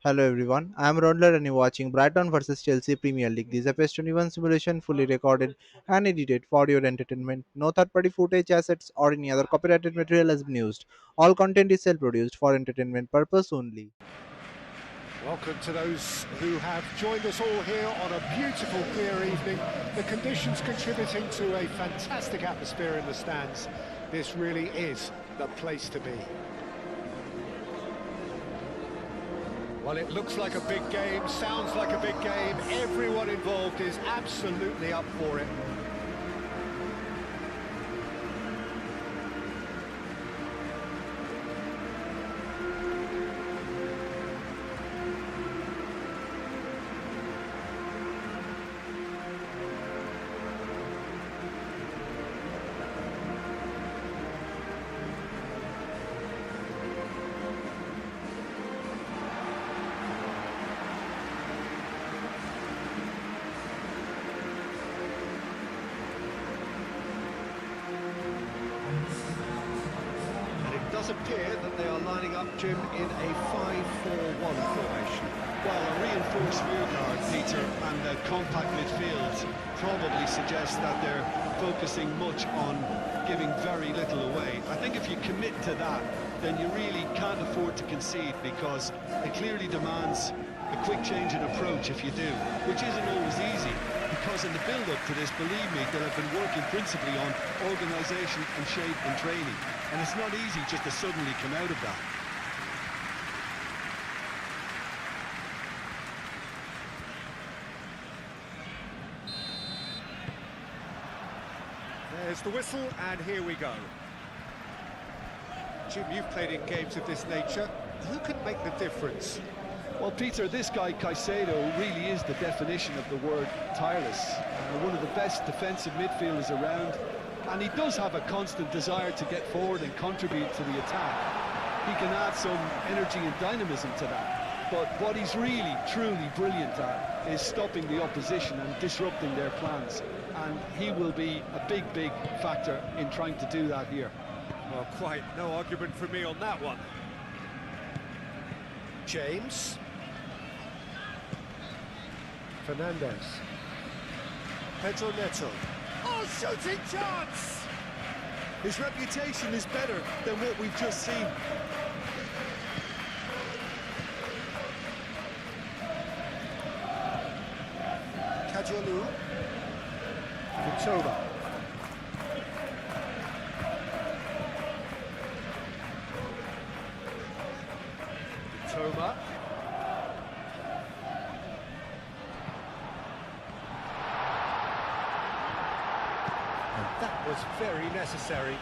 Hello everyone, I am Raundler and you're watching Brighton vs Chelsea Premier League. This is a PES 21 simulation fully recorded and edited for your entertainment. No third-party footage, assets or any other copyrighted material has been used. All content is self-produced for entertainment purpose only. Welcome to those who have joined us all here on a beautiful clear evening. The conditions contributing to a fantastic atmosphere in the stands. This really is the place to be. Well, it looks like a big game, sounds like a big game. Everyone involved is absolutely up for it. It does appear that they are lining up, Jim, in a 5-4-1 formation. Well, a reinforced rearguard, Peter, and a compact midfield probably suggests that they're focusing much on giving very little away. I think if you commit to that, then you really can't afford to concede, because it clearly demands a quick change in approach if you do, which isn't always easy, because in the build-up to this, believe me, that I've been working principally on organisation and shape and training, and it's not easy just to suddenly come out of that. There's the whistle, and here we go. Jim, you've played in games of this nature. Who can make the difference? Well, Peter, this guy Caicedo really is the definition of the word tireless. One of the best defensive midfielders around, and he does have a constant desire to get forward and contribute to the attack. He can add some energy and dynamism to that. But what he's really, truly brilliant at is stopping the opposition and disrupting their plans. And he will be a big, big factor in trying to do that here. Well, quite no argument for me on that one. James. Fernandez. Pedro Neto. Oh, shooting chance! His reputation is better than what we've just seen. Kajolu. Mitoma. Mitoma. And that was very necessary.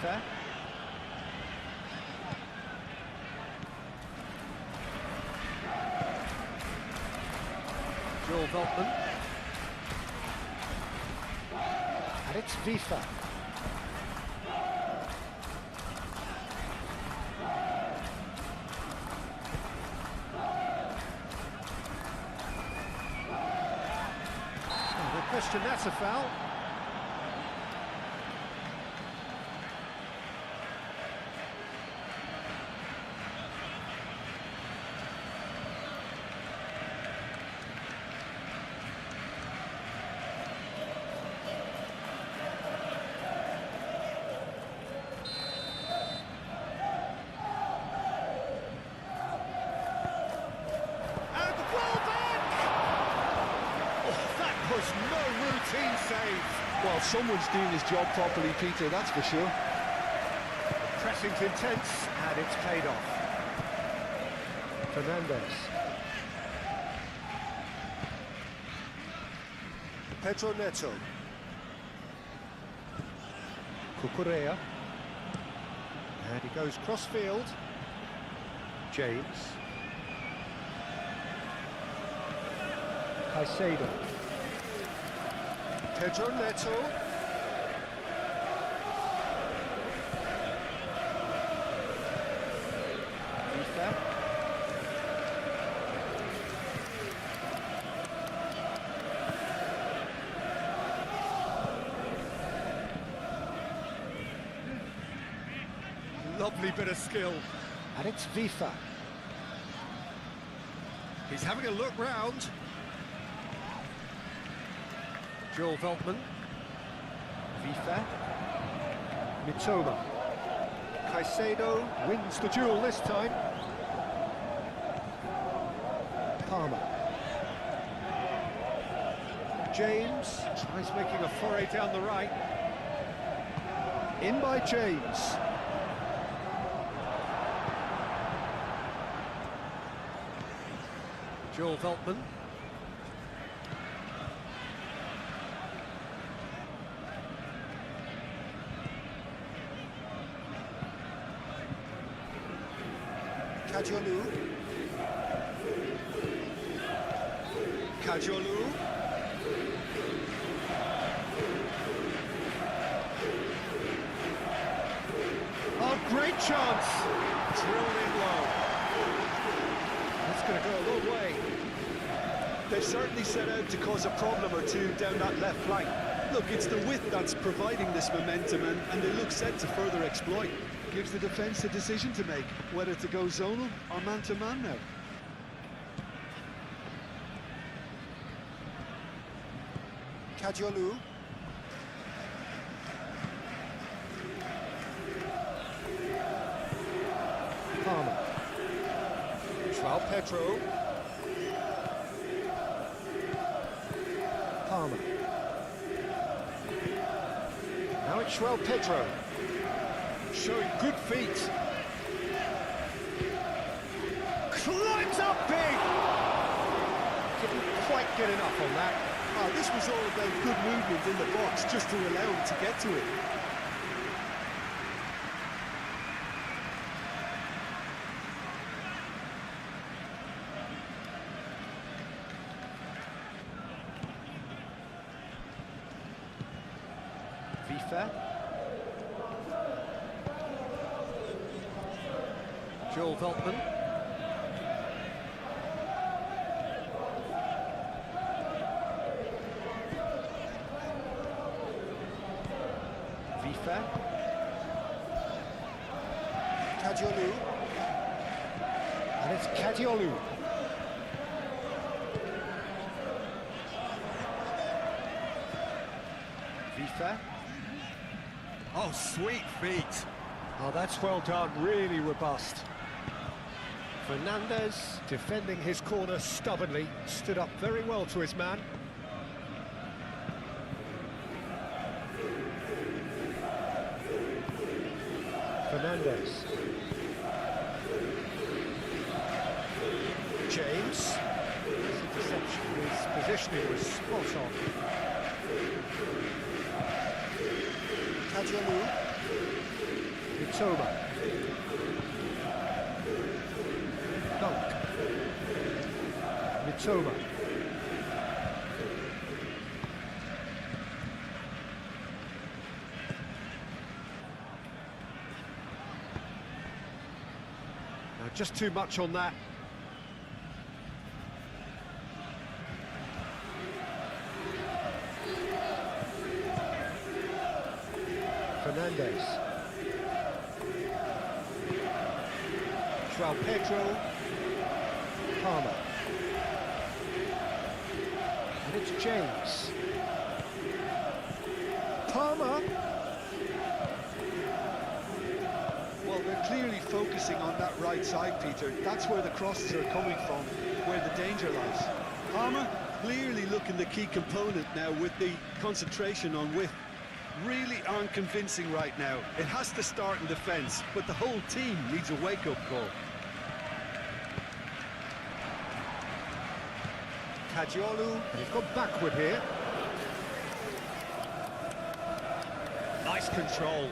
Fair. Joel Veltman. And it's Vifa. No question, that's a foul. Was no routine save. Well, someone's doing his job properly, Peter, that's for sure. The pressing's intense, and it's paid off. Fernandez. Pedro Neto. Cucurella. And he goes cross-field. James. Caicedo. Pedro Neto. Ifa. Lovely bit of skill. And it's Vifa. He's having a look round. Joel Veltman. Vifa. Mitoma. Caicedo wins the duel this time. Palmer. James tries making a foray down the right. In by James. Joel Veltman. Kajolu. Kajolu. Oh, great chance! Drilled in low. That's going to go a long way. They've certainly set out to cause a problem or two down that left flank. Look, it's the width that's providing this momentum, and they look set to further exploit. Gives the defence a decision to make, whether to go zonal or man-to-man now. Kajolu. Palmer. Joao Pedro. Palmer. Now it's Joao Pedro. Showing good feet. Climbs up big! Didn't quite get enough on that. Oh, this was all about good movement in the box, just to allow him to get to it. Vifa. Joel Veltman. Vifa. Kajolu. And it's Kadiolu. Vifa. Oh, sweet feet. Oh, that's well done, really robust. Fernandez, defending his corner stubbornly, stood up very well to his man. Fernandez. James. His interception, his positioning was spot on. Kajolu. Mitoma. Dunk. Mitoma. Now, just too much on that. Fernandez. Joao Pedro. Palmer. And it's James. Palmer. Well, they're clearly focusing on that right side, Peter. That's where the crosses are coming from, where the danger lies. Palmer clearly looking the key component now with the concentration on width. Really aren't convincing right now. It has to start in defence, but the whole team needs a wake-up call. Kajolu, and he's gone backward here. Nice control.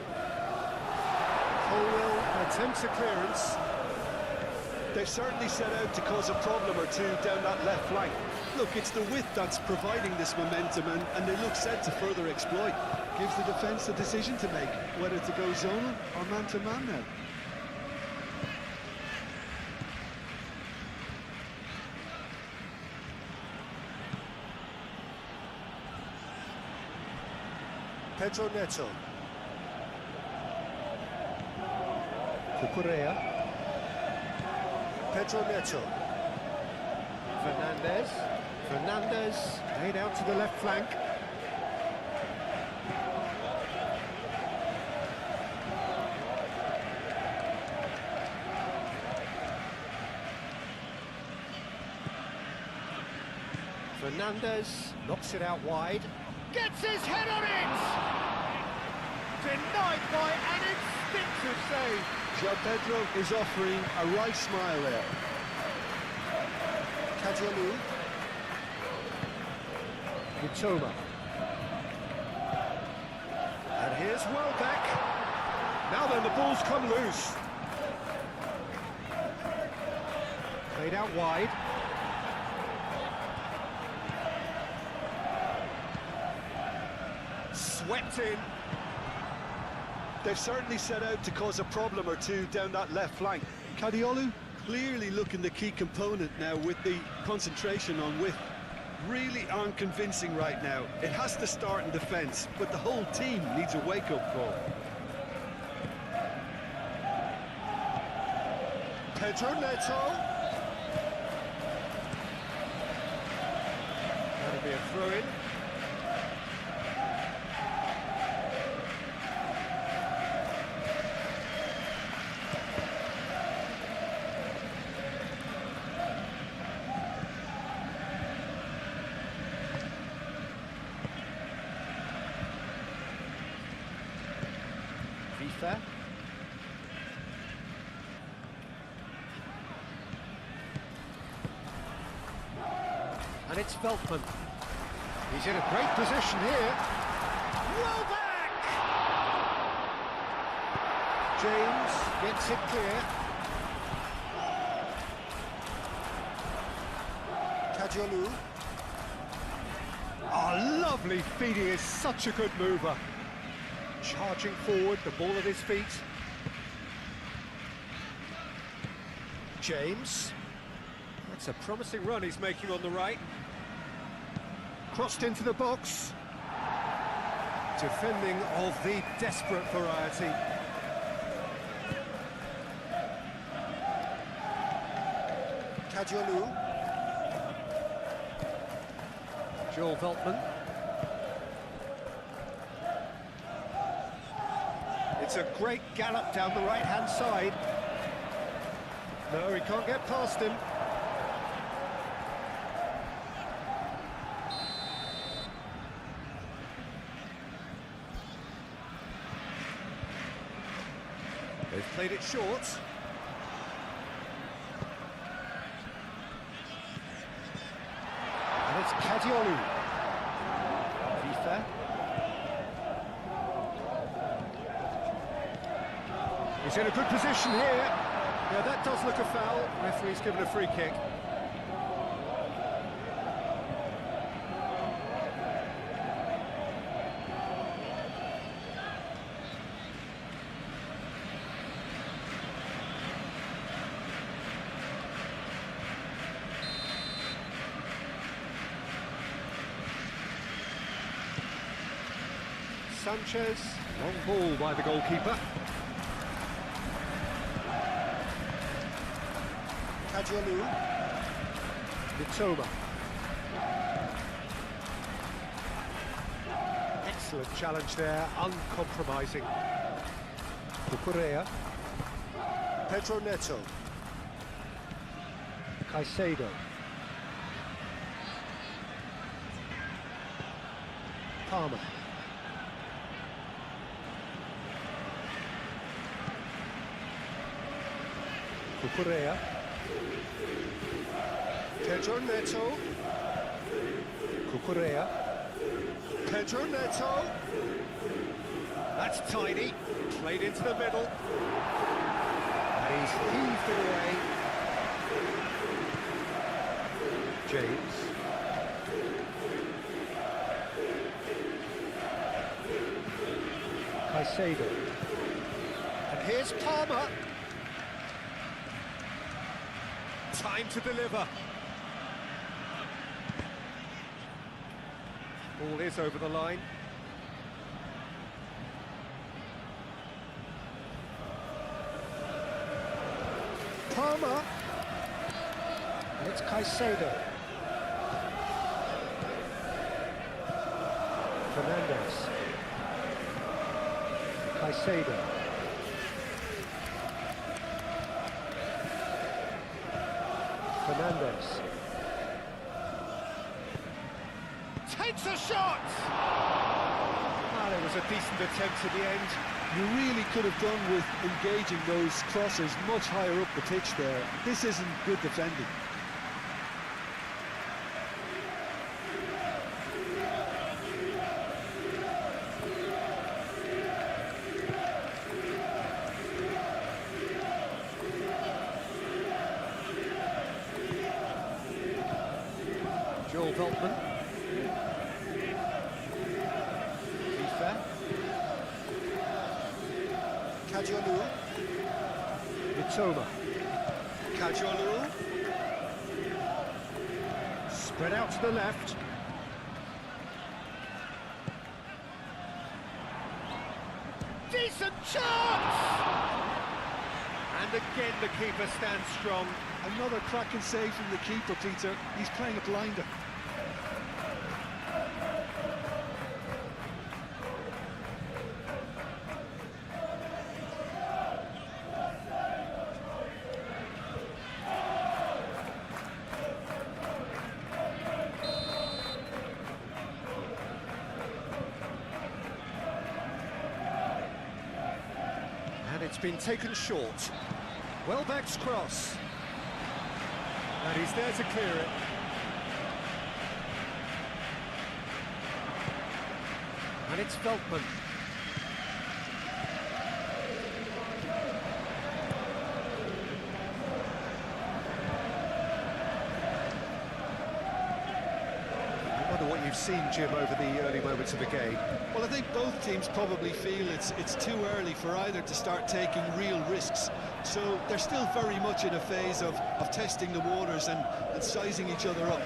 Colwell attempts a clearance. They've certainly set out to cause a problem or two down that left flank. Look, it's the width that's providing this momentum, and they look set to further exploit. Gives the defence a decision to make, whether to go zonal or man-to-man now. Pedro Neto. Cucurella. Pedro Neto. Fernandez. Fernandez laid out to the left flank. Fernandez knocks it out wide. Gets his head on it! Denied by an instinctive save. João Pedro is offering a right smile there. Kadiolu. Mitoma. And here's Welbeck. Now then, the ball's come loose. Played out wide. Swept in. They've certainly set out to cause a problem or two down that left flank. Kadiolu clearly looking the key component now with the concentration on width. Really aren't convincing right now. It has to start in defence, but the whole team needs a wake-up call. Pedro Neto. That'll be a throw-in. FIFA. And it's Veltman. He's in a great position here. Welbeck! James gets it clear. Kadiolu. Oh, lovely feed. He is such a good mover. Charging forward, the ball at his feet. James. That's a promising run he's making on the right. Crossed into the box. Defending of the desperate variety. Kadiolu. Joel Veltman. It's a great gallop down the right-hand side. No, he can't get past him. They've played it short. And it's Kadiolu. FIFA. He's in a good position here. Yeah, that does look a foul. Referee's given a free kick. Sanchez, long ball by the goalkeeper. Kadiolu. Mitoma. Excellent challenge there, uncompromising. Cucurella. Pedro Neto. Caicedo. Palmer. Cucurella. Pedro Neto. Cucurella. Pedro Neto. That's tiny. Played into the middle. And he's heaved it away. James. Caicedo. And here's Palmer. Time to deliver. Ball is over the line. Palmer. It's Caicedo. Fernandez. Caicedo. Fernandez. Takes a shot! Ah, there was a decent attempt at the end. You really could have done with engaging those crossers much higher up the pitch there. This isn't good defending. Joel Veltman. FIFA. Kajolu. Mitoma. Kajolu. Spread out to the left. Decent chance! And again the keeper stands strong. Another cracking save from the keeper, Peter. He's playing a blinder. And it's been taken short. Welbeck's cross. And he's there to clear it. And it's Veltman. I wonder what you've seen, Jim, over the early moments of the game. Well, I think both teams probably feel it's too early for either to start taking real risks. So they're still very much in a phase of testing the waters and sizing each other up.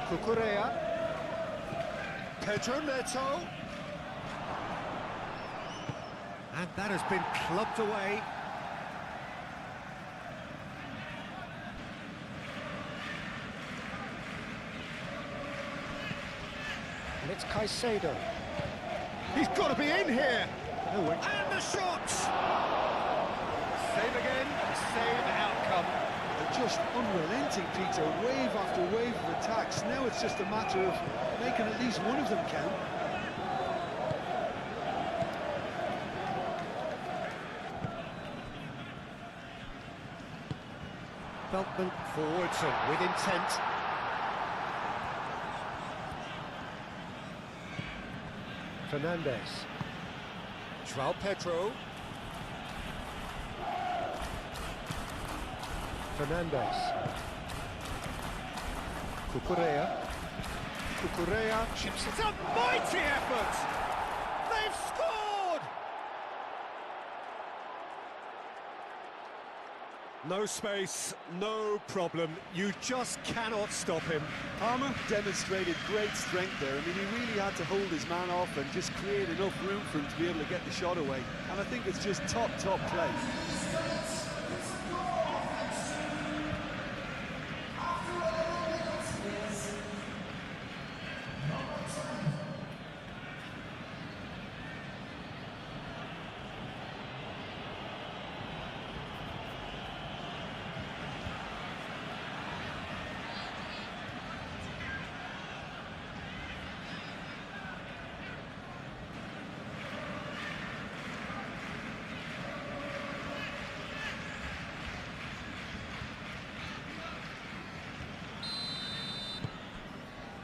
Cucurella. Pedro Neto. And that has been clubbed away. And it's Caicedo. He's got to be in here! Oh, and the shot! Save again, same outcome. They're just unrelenting, Peter. Wave after wave of attacks. Now it's just a matter of making at least one of them count. Veltman forwards and with intent. Fernandez. João Pedro. Fernandez. Cucurella. Cucurella chips it up. Mighty effort! They've scored! No space, no problem. You just cannot stop him. Palmer demonstrated great strength there. I mean, he really had to hold his man off and just create enough room for him to be able to get the shot away. And I think it's just top play.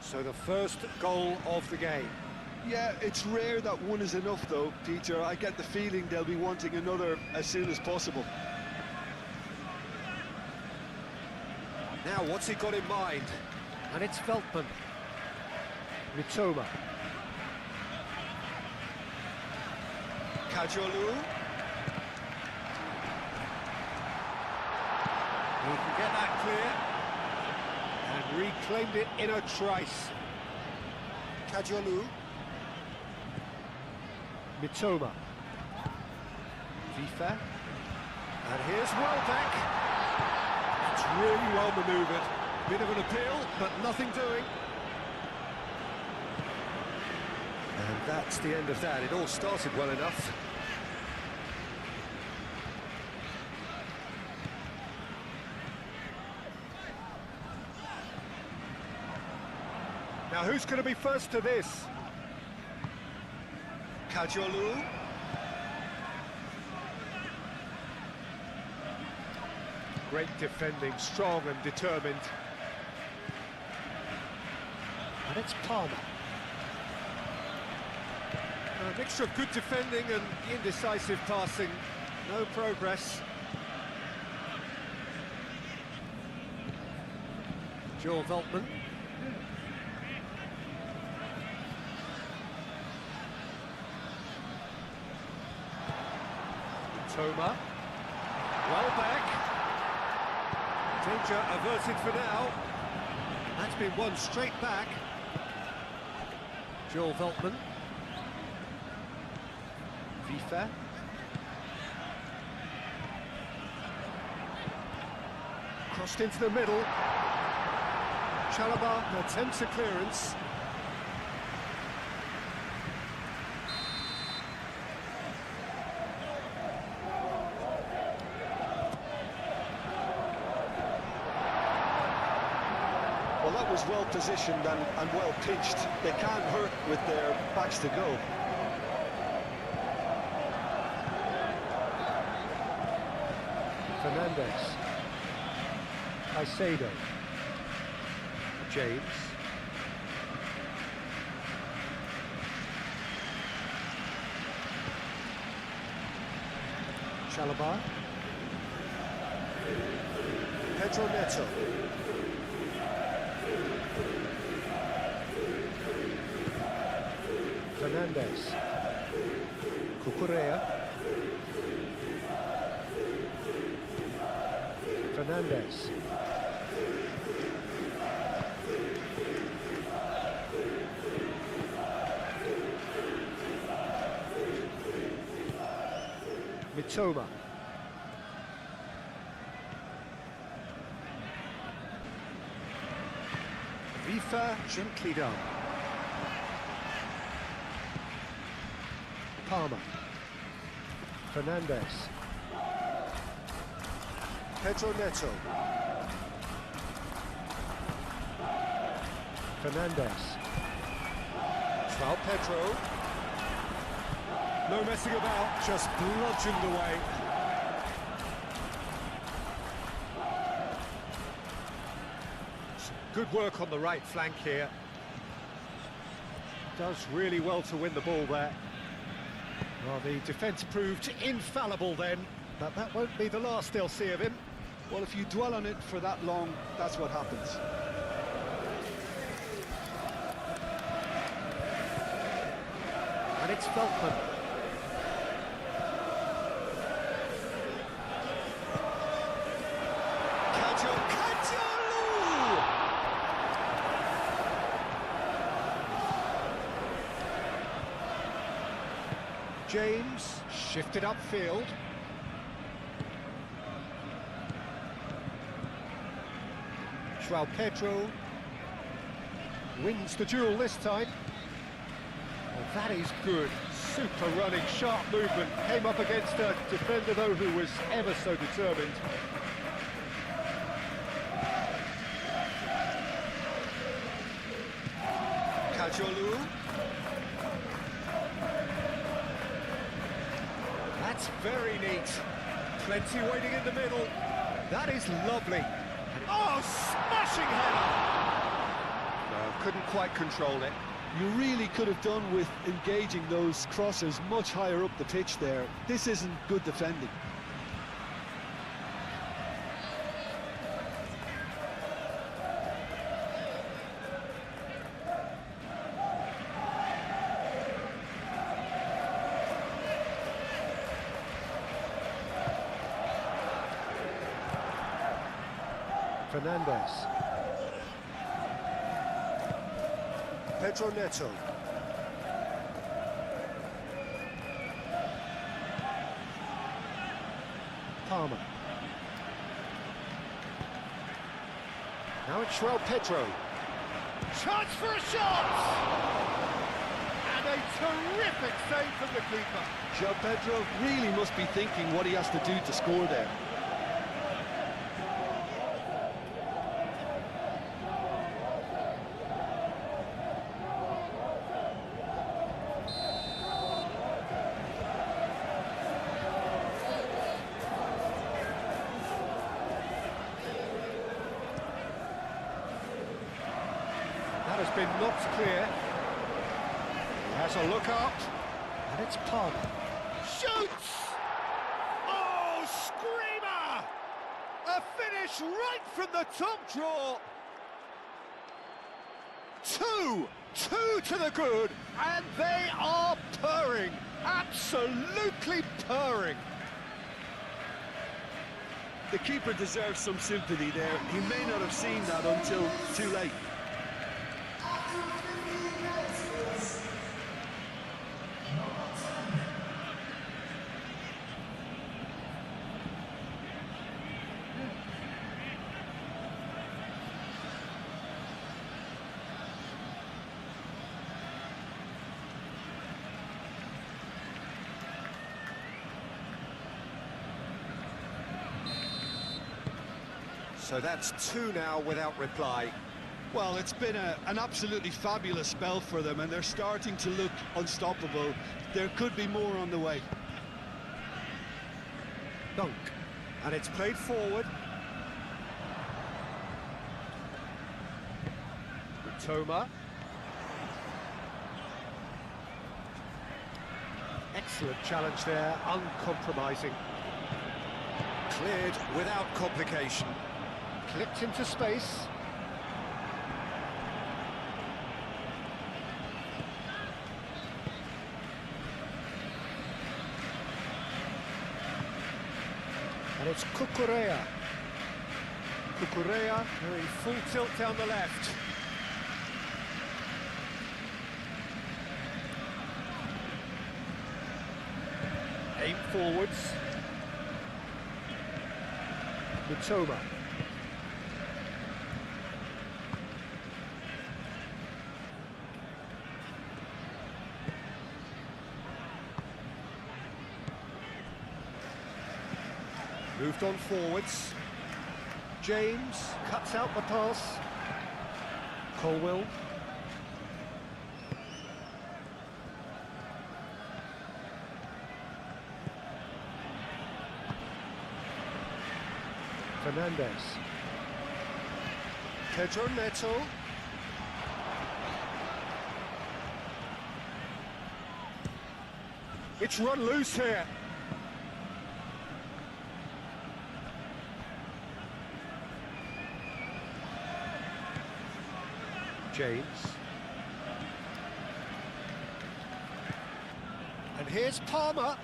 So the first goal of the game. Yeah, it's rare that one is enough though, Peter. I get the feeling they'll be wanting another as soon as possible. Now, what's he got in mind? And it's Veltman. Mitoma. Kajolu. He can get that clear. And reclaimed it in a trice. Kajolu. Mitoma. FIFA. And here's Welbeck. really well manoeuvred. Bit of an appeal, but nothing doing. And that's the end of that. It all started well enough. Now who's going to be first to this? Kajolu. Great defending, strong and determined. And it's Palmer. A mixture of good defending and indecisive passing. No progress. Joel Veltman. Toma. Well back. Danger averted for now. That's been won straight back. Joel Veltman. Vifa. Crossed into the middle. Chalaba attempts a clearance. Well, that was well positioned and well pitched. They can't hurt with their backs to go. Fernandez. Caicedo. James. Chalaba. Pedro Neto. Fernandez. Cucurella. Fernandez. Mitoma. Vifa gently down. Palmer. Fernandez. Pedro Neto. Fernandez. João Pedro. No messing about, just bludgeoned away. Some good work on the right flank here. Does really well to win the ball there. Well, the defence proved infallible then, but that won't be the last they'll see of him. Well, if you dwell on it for that long, that's what happens. And it's Veltman. James shifted upfield. João Pedro wins the duel this time. Well, that is good. Super running, sharp movement. Came up against a defender, though, who was ever so determined. Kajolu. That's very neat. Plenty waiting in the middle. That is lovely. Oh, smashing header! No, couldn't quite control it. You really could have done with engaging those crosses much higher up the pitch there. This isn't good defending. Fernandez. Pedro Neto. Palmer. Now it's Pedro. Chance for a shot! And a terrific save from the keeper. João Pedro really must be thinking what he has to do to score there. That has been knocked clear. Has a look out, and it's Palmer. Shoots! Oh, screamer! A finish right from the top draw. Two to the good, and they are purring, absolutely purring. The keeper deserves some sympathy there. He may not have seen that until too late. So that's two now without reply. Well, it's been an absolutely fabulous spell for them, and they're starting to look unstoppable. There could be more on the way. Dunk. And it's played forward. Toma. Excellent challenge there, uncompromising. Cleared without complication. Clipped into space. And it's Cucurella. Cucurella doing full tilt down the left. Aim forwards. Mitoma. Moved on forwards. James cuts out the pass. Colwell. Fernandez. Pedro Neto. It's run loose here. James. And here's Palmer.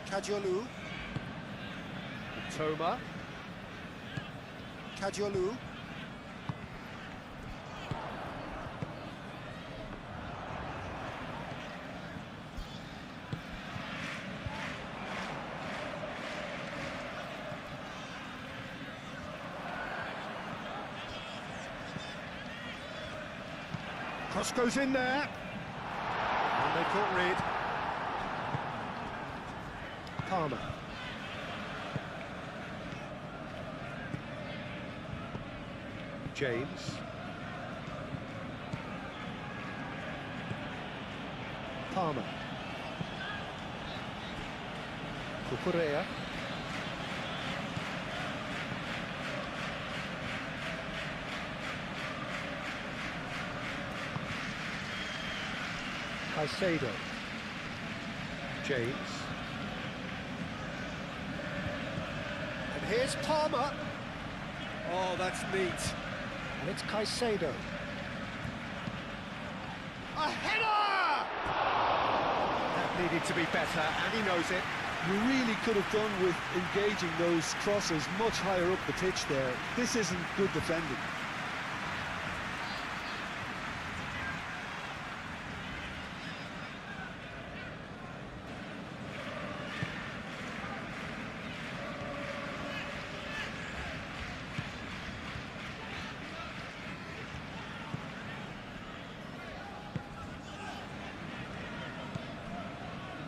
Kadiolu. Toma. Kadiolu. Cross goes in there. And they caught Reed. Palmer. James. Palmer. Cucurella. Caicedo. James. And here's Palmer. Oh, that's neat. And it's Caicedo. A header! That needed to be better, and he knows it. You really could have done with engaging those crosses much higher up the pitch there. This isn't good defending.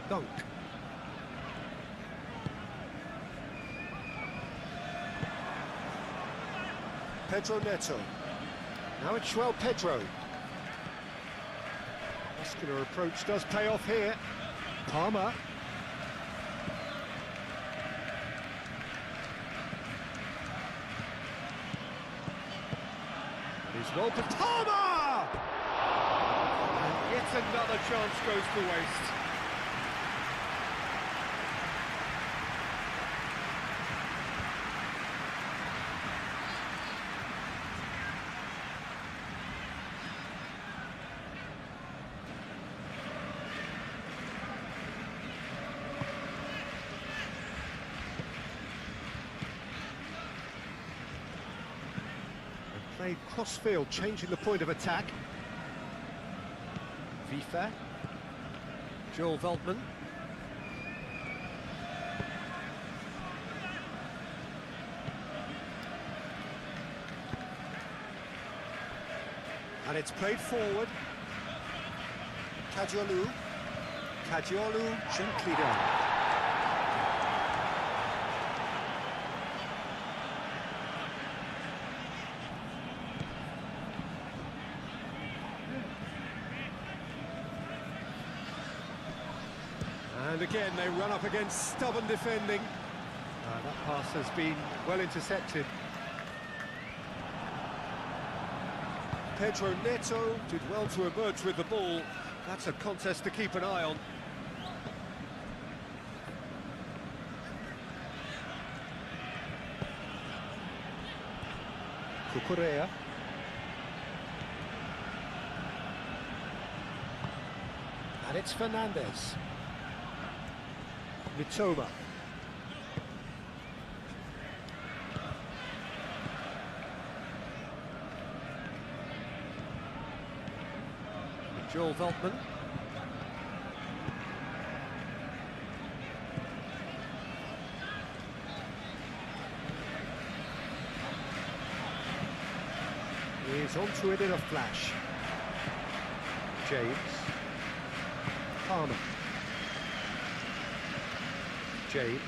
Dunk. Pedro Neto. Now it's João Pedro. Muscular approach does pay off here. Palmer. He's well put. Palmer! And yet another chance goes to waste. Played cross-field, changing the point of attack. Vifa. Joel Veltman. And it's played forward. Kajiolu. Kajiolu gently down. And again, they run up against stubborn defending. That pass has been well intercepted. Pedro Neto did well to emerge with the ball. That's a contest to keep an eye on. Cucurella. And it's Fernandez. Mitoma. Joel Veltman. He's onto it in a flash. James. Palmer. James.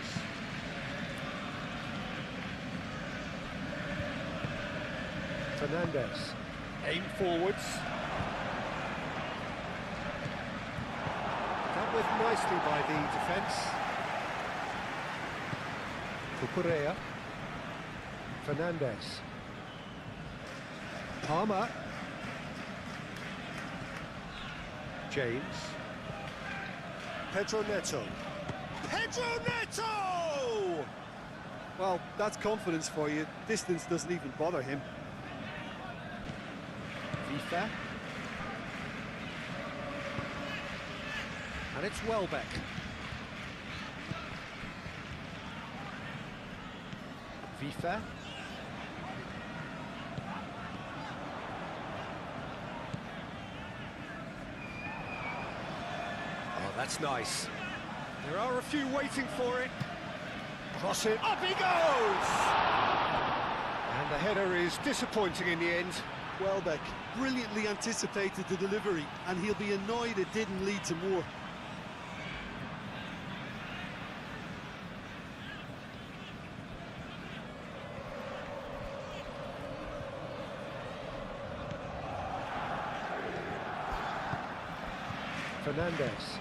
Fernandez. Aim forwards. Dealt with nicely by the defence. Cucurella. Fernandez. Palmer. James. Pedro Neto. Pedro Neto! Well, that's confidence for you. Distance doesn't even bother him. Vifa. And it's Welbeck. Vifa. Oh, that's nice. There are a few waiting for it. Cross it, up he goes! And the header is disappointing in the end. Welbeck brilliantly anticipated the delivery, and he'll be annoyed it didn't lead to more. Fernandez.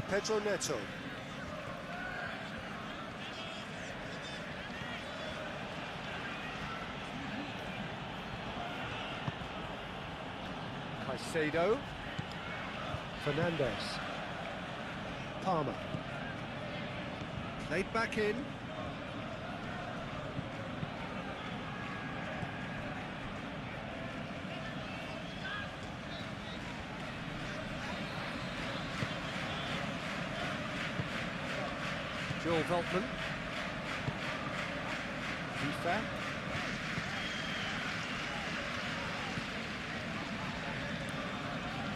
Pedro Neto. Caicedo. Fernandez. Palmer. Played back in. Joel Veltman. Vifa.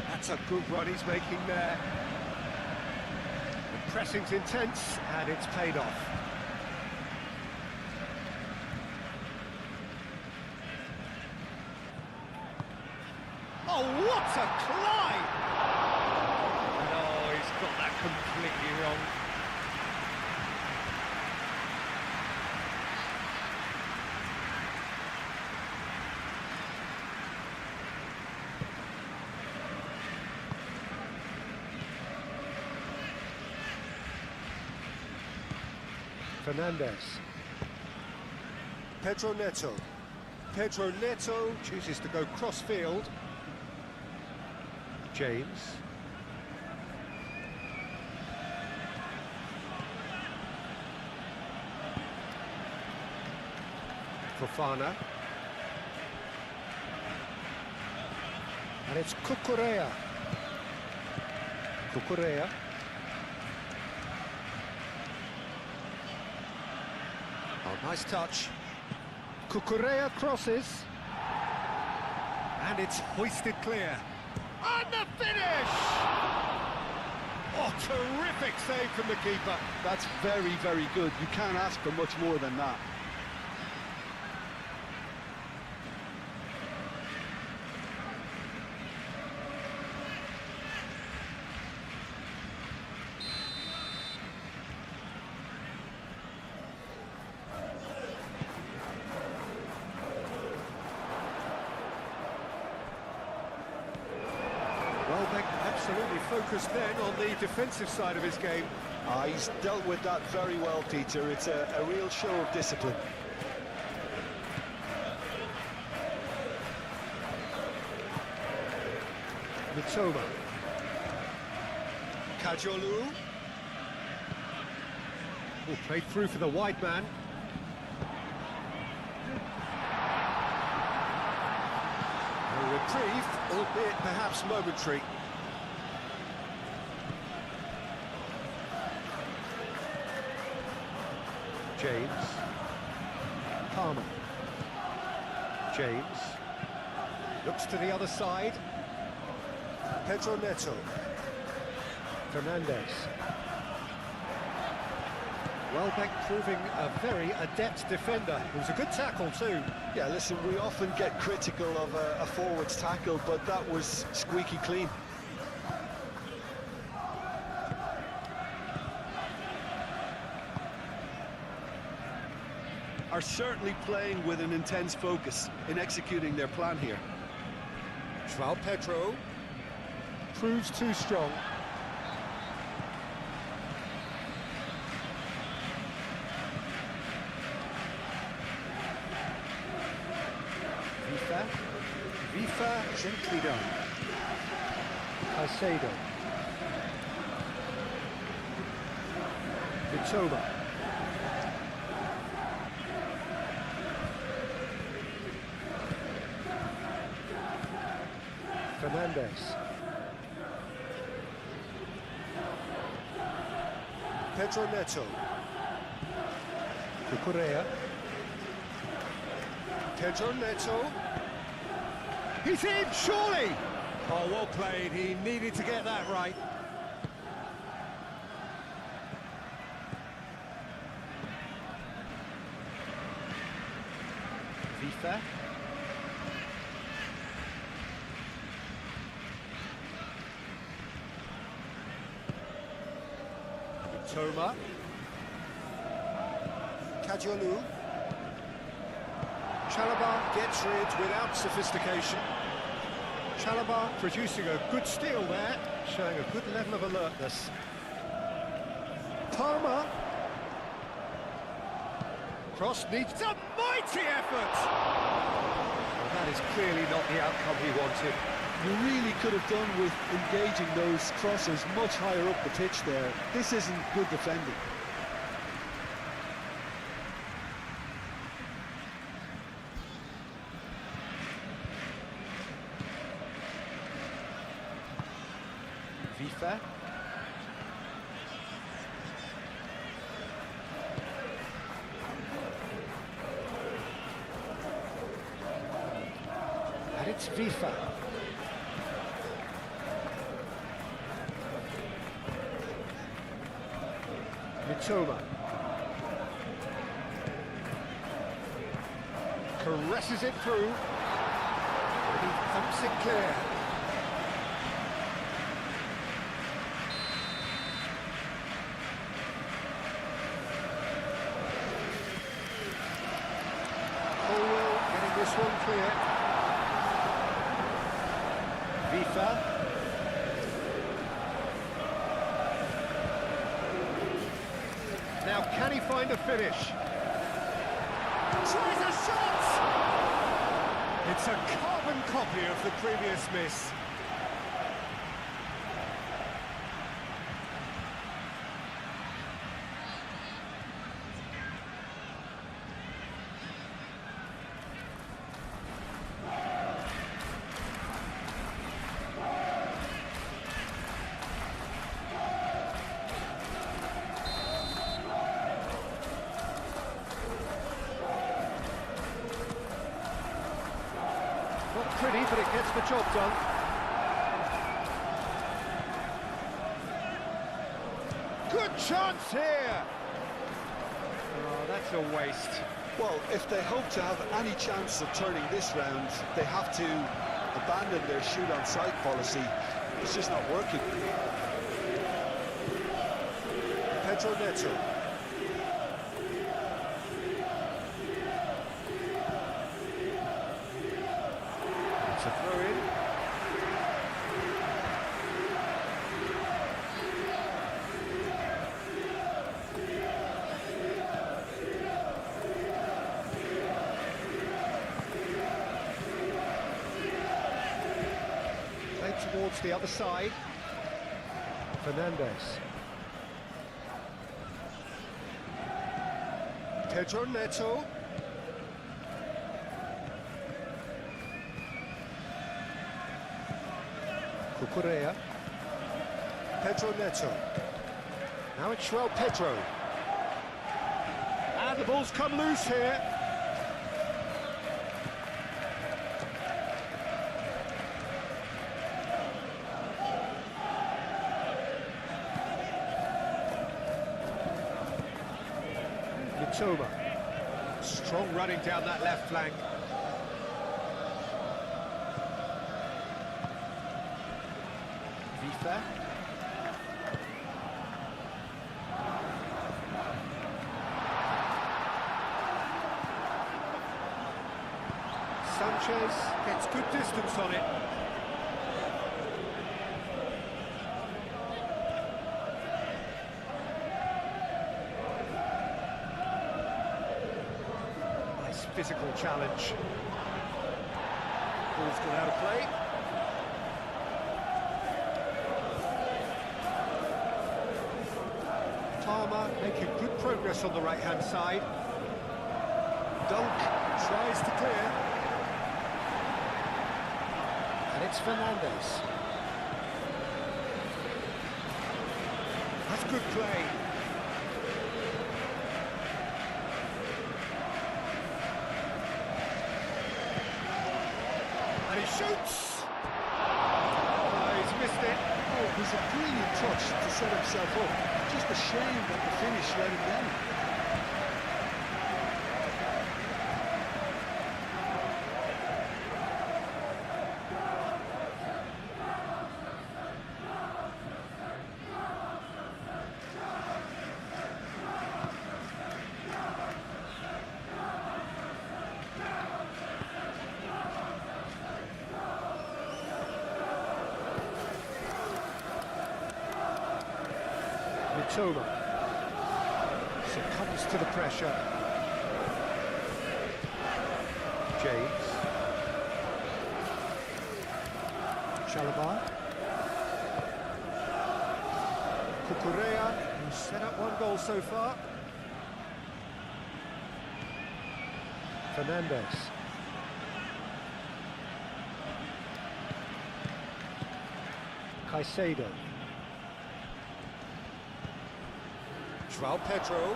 That's a good run he's making there. The pressing's intense and it's paid off. Oh, what a climb! completely wrong. Fernandez. Pedro Neto. Pedro Neto. Chooses to go cross-field. James. Fofana. And it's Cucurella. Cucurella. Oh, nice touch. Cucurella crosses. And it's hoisted clear. And the finish! Oh, terrific save from the keeper. That's very, very good. You can't ask for much more than that. Welbeck absolutely focused then on the defensive side of his game. He's dealt with that very well, Peter. It's a real show of discipline. Mitoma. Kajolu. Oh, played through for the wide man. A reprieve, albeit perhaps momentary. James. Palmer. James. Looks to the other side. Pedro Neto. Fernandez. Welbeck proving a very adept defender. It was a good tackle too. Yeah, listen, we often get critical of a forward's tackle, but that was squeaky clean. Are certainly playing with an intense focus in executing their plan here. João Pedro proves too strong. Vifa gently done. Caicedo. Mitoma. Fernandez. Pedro Neto. Cucurella. Pedro Neto. He's in, surely! Oh, well played. He needed to get that right. Vifa. Toma. Kajolu. Chalobah gets rid without sophistication. Chalobah producing a good steal there, showing a good level of alertness. Palmer. Cross needs a mighty effort! Well, that is clearly not the outcome he wanted. You really could have done with engaging those crosses much higher up the pitch there. This isn't good defending. Vifa. And it's Vifa. Mitoma. Caresses it through. And he thumps it clear. one clear. Vifa. Now, can he find a finish? Tries a shot! It's a carbon copy of the previous miss. Not pretty, but it gets the job done. Good chance here! Oh, that's a waste. Well, if they hope to have any chance of turning this round, they have to abandon their shoot-on-sight policy. It's just not working. Pedro Neto. It's a throw-in. Played towards the other side. Fernandez. Pedro Neto. Cucurella. Pedro Neto. Now it's João Pedro. And the ball's come loose here. Mitoma. Strong running down that left flank. Vifa. Sanchez gets good distance on it. Nice physical challenge. Ball's gone out of play. Palmer making good progress on the right-hand side. Dunk tries to clear. And it's Fernandez. That's good play. And he shoots! Oh, he's missed it. Oh, it was a brilliant touch to set himself up. Just a shame that the finish let him down. Mitoma succumbs to the pressure. James. Chalabar. Cucurella, who's set up one goal so far. Fernandez. Caicedo. João Pedro.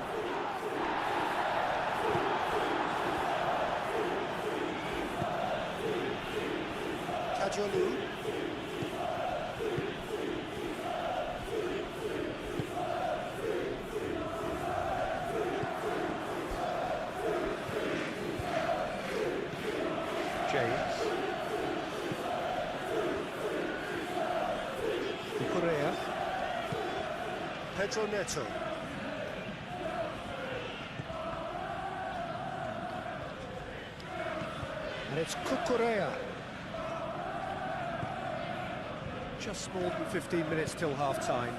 Cajolu. James. Cucurella. Pedro Neto. And it's Cucurella. Just more than 15 minutes till half-time.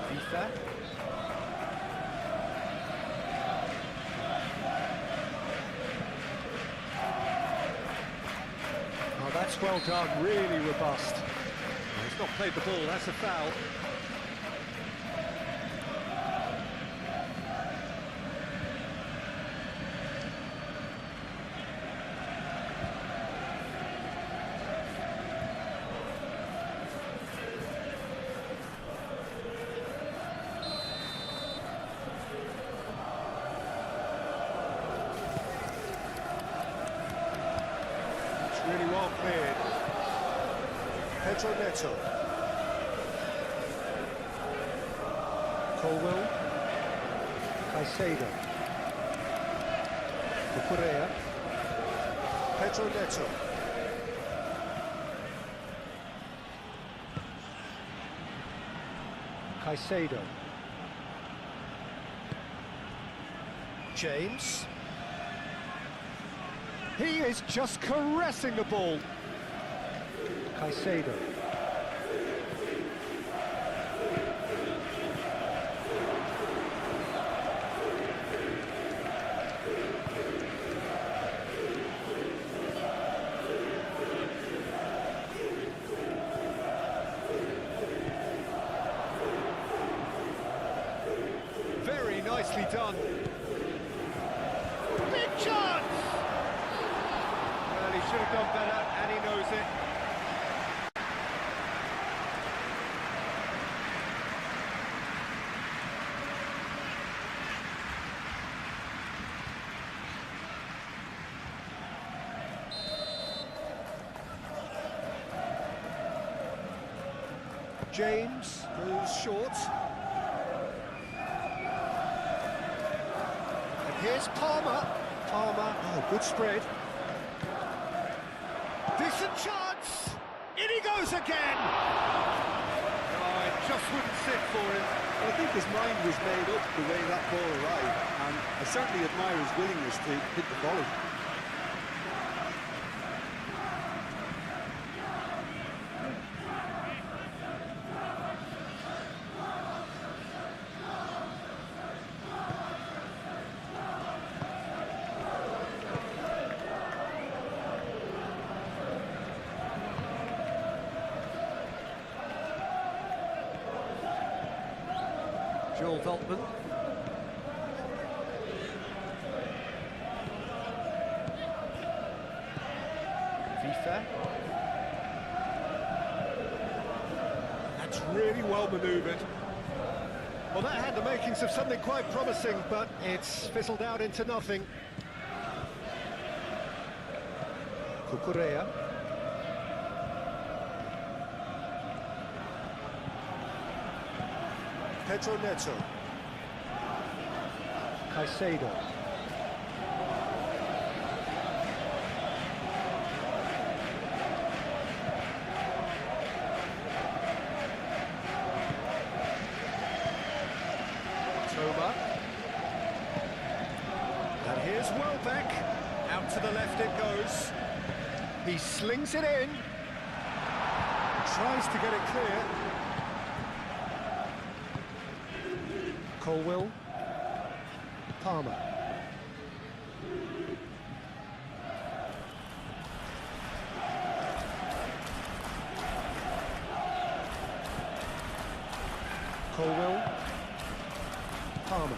FIFA. Oh, that's well done, really robust. Oh, he's not played the ball, that's a foul. Really well cleared. Pedro Neto. Colwell. Caicedo. Cucurella. Pedro Neto. Caicedo. James. He is just caressing the ball. Caicedo. Very nicely done. Big chance! Well, he should have done better, and he knows it. James goes short. And here's Palmer. Palmer, oh, good spread. Decent chance! In he goes again! Oh, it just wouldn't sit for him. Well, I think his mind was made up the way that ball arrived, and I certainly admire his willingness to hit the volley. Joel Veltman. FIFA. That's really well manoeuvred. Well, that had the makings of something quite promising, but it's fizzled out into nothing. Cucurella. Pedro Neto. Caicedo. Toma. And here's Welbeck. Out to the left it goes. He slings it in. Tries to get it clear. Colwell. Palmer. Colwell. Palmer.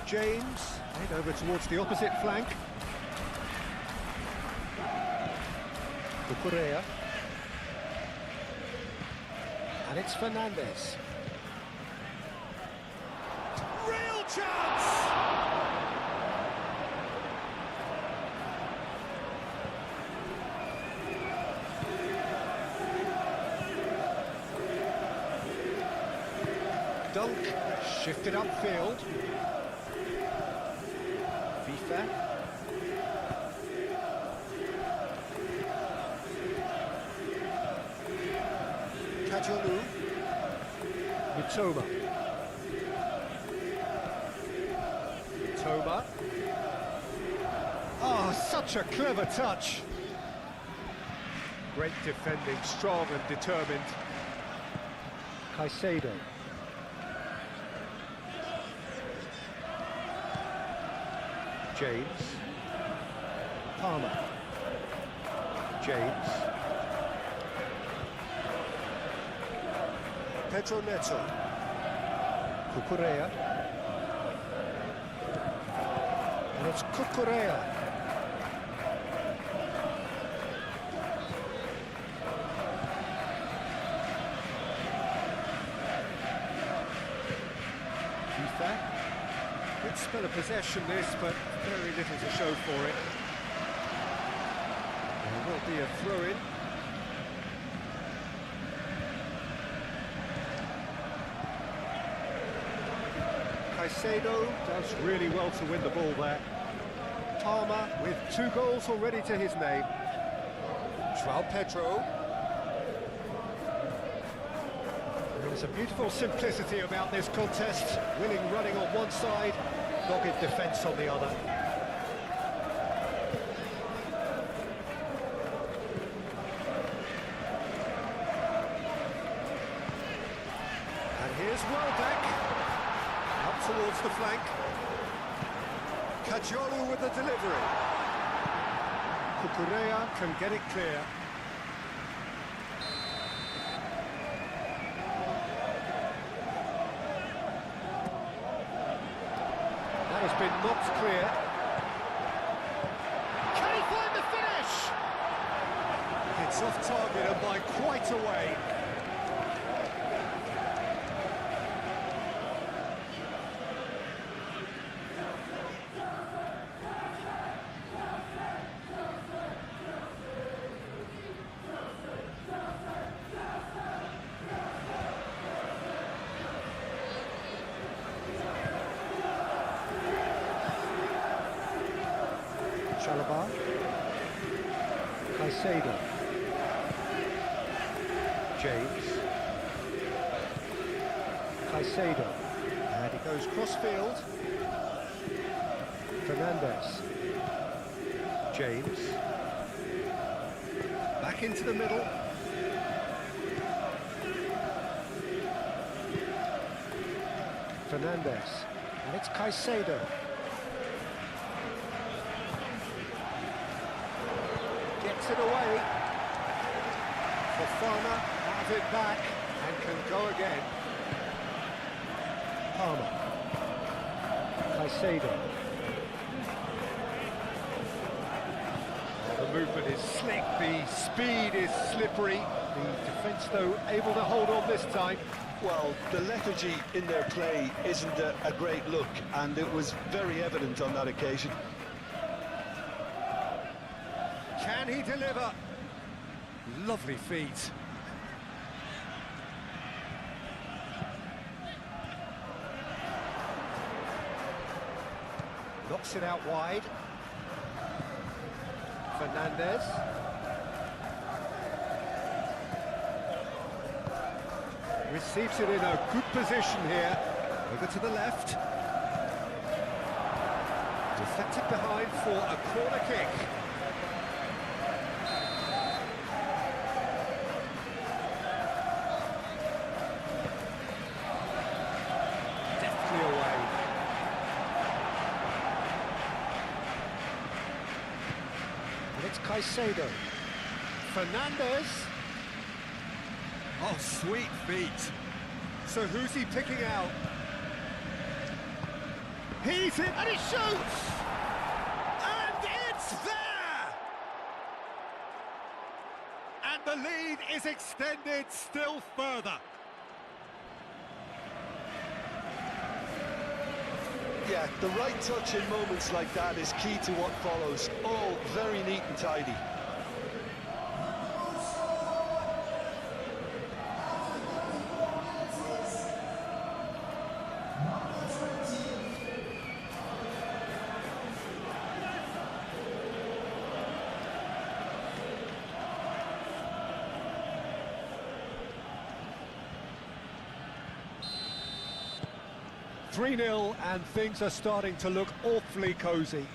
James, head over towards the opposite flank. Cucurella. And it's Fernandez. Real chance! Dunk, shifted upfield. FIFA. Cajolu. Toma. Toma. Oh, such a clever touch. Great defending, strong and determined. Caicedo. James. Palmer. James. Pedro Neto. Cucurella. And it's Cucurella. FIFA. Good spell of possession this, but very little to show for it. There will be a throw-in. Caicedo does really well to win the ball there. Palmer with 2 goals already to his name. João Pedro. There's a beautiful simplicity about this contest. Willing running on one side, dogged defence on the other. And here's Welbeck. Up towards the flank. Cajolo with the delivery. Cucurella can get it clear. That has been knocked clear. Can he find the finish? It's off target and by quite a way. Chalobah. Caicedo. James. Caicedo. And he goes cross-field. Fernandes. James. Back into the middle. Fernandes. And it's Caicedo. Gets it away. Fofana has it back and can go again. Palmer. Caicedo. The movement is slick, the speed is slippery. The defence, though, able to hold on this time. Well, the lethargy in their play isn't a great look, and it was very evident on that occasion. Can he deliver? Lovely feet. Knocks it out wide. Fernandes. Receives it in a good position here. Over to the left. Deflected behind for a corner kick. Deftly away. And it's Caicedo. Fernandes. Oh, sweet feet. So who's he picking out? He's hit and he shoots! And it's there! And the lead is extended still further. Yeah, the right touch in moments like that is key to what follows. All very neat and tidy. 3-0 and things are starting to look awfully cosy.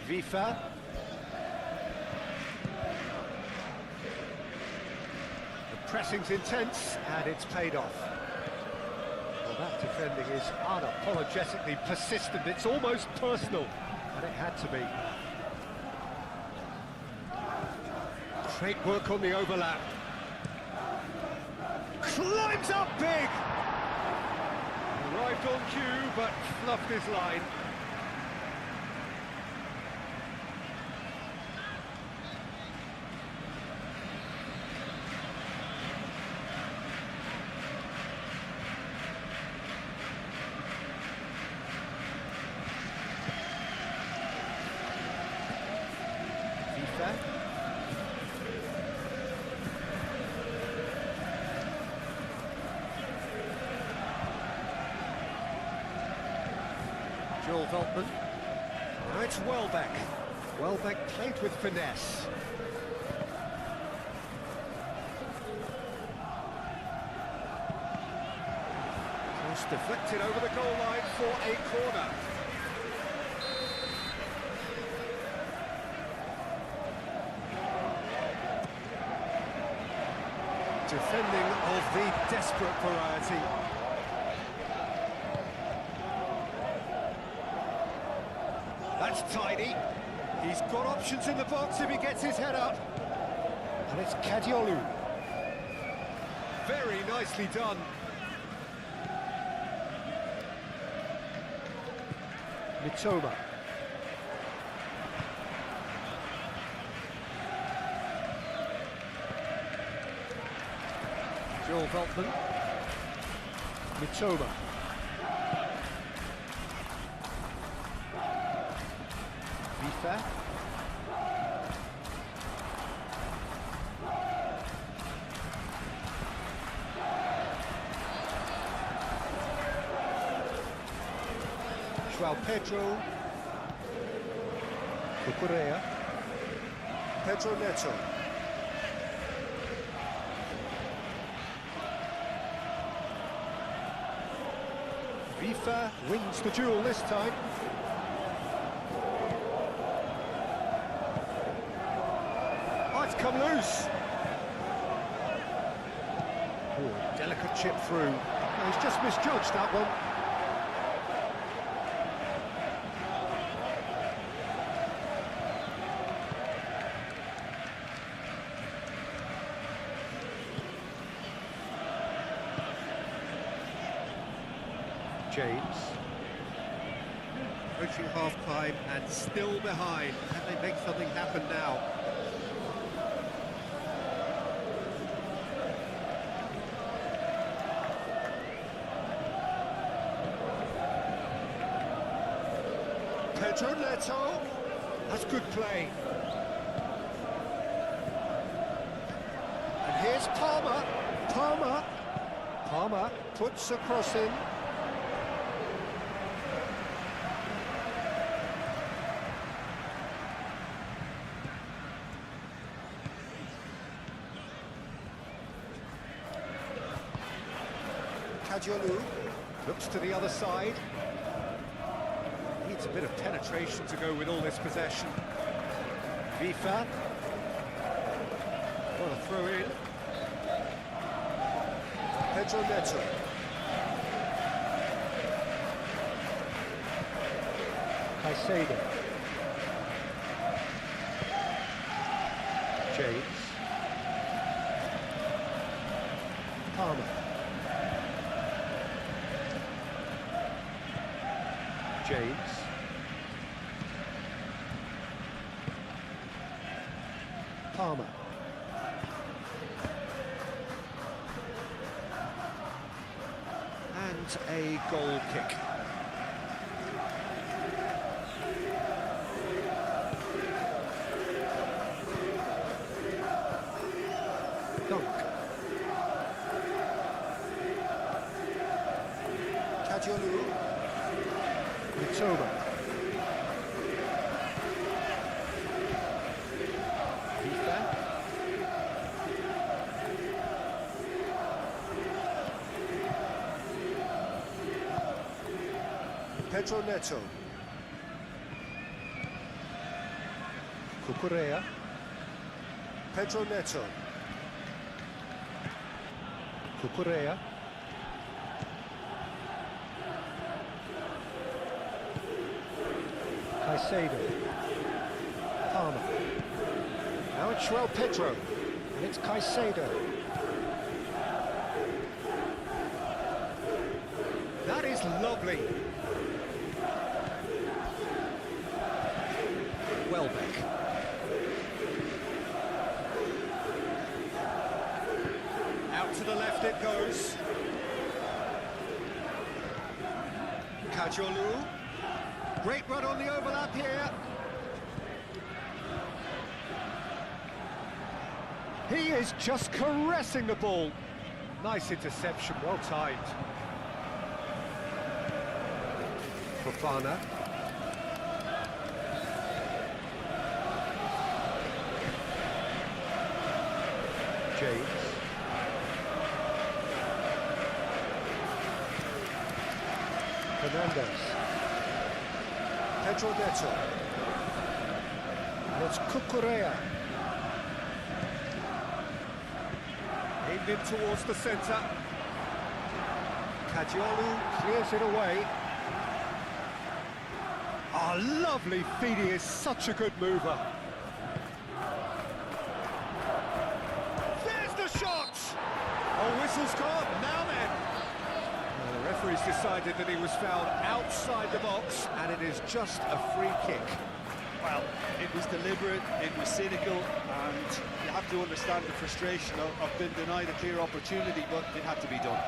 Vifa. The pressing's intense and it's paid off. Well, that defending is unapologetically persistent. It's almost personal, and it had to be. Great work on the overlap. Climbs up big! Arrived on cue, but fluffed his line. Joel Veltman. Now it's Welbeck. Welbeck played with finesse. Cross deflected over the goal line for a corner. Defending of the desperate variety. That's tidy. He's got options in the box if he gets his head up. And it's Kadiolu. Very nicely done. Mitoma. Joel Veltman. Mitoma. Vifa. João Pedro. Cucurella. Pedro Neto. Vifa wins the duel this time. Oh, it's come loose. Oh, delicate chip through. No, he's just misjudged that one. James. Approaching half-time and still behind. Can they make something happen now? Pedro Neto. That's good play. And here's Palmer. Palmer puts a cross in. Kadiolu looks to the other side. Needs a bit of penetration to go with all this possession. Vifa. What a throw in. Pedro Neto. Caicedo. James. Palmer. James. Palmer. And a goal kick. Dunk. Kadiolu. Mitoma. Pedro Neto. Cucurella. Pedro Neto. Cucurella. Caicedo. Palmer. Now it's João Pedro. And it's Caicedo. That is lovely. Welbeck. Out to the left it goes. Kajolu. Great run on the overlap here. He is just caressing the ball. Nice interception, well timed. Fofana. James. Fernandez. Pedro Neto. And it's Cucurella. Aimed in towards the centre. Kajolu clears it away. Oh, lovely feed, he is such a good mover. There's the shot! Oh, whistle's gone, now then. Well, the referee's decided that he was fouled outside the box, and it is just a free kick. Well, it was deliberate, it was cynical, and you have to understand the frustration of being denied a clear opportunity, but it had to be done.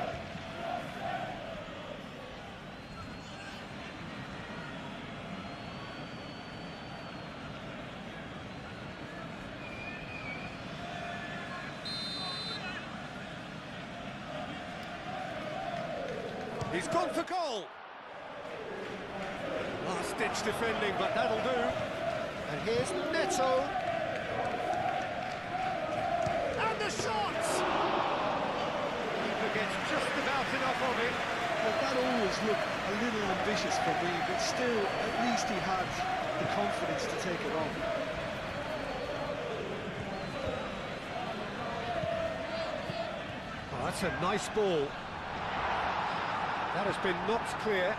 He's gone for goal. Last-ditch defending, but that'll do. And here's Neto. And the shot! Keeper gets just about enough of it. Well, that always looked a little ambitious for me, but still, at least he had the confidence to take it on. Oh, that's a nice ball. That has been knocked clear.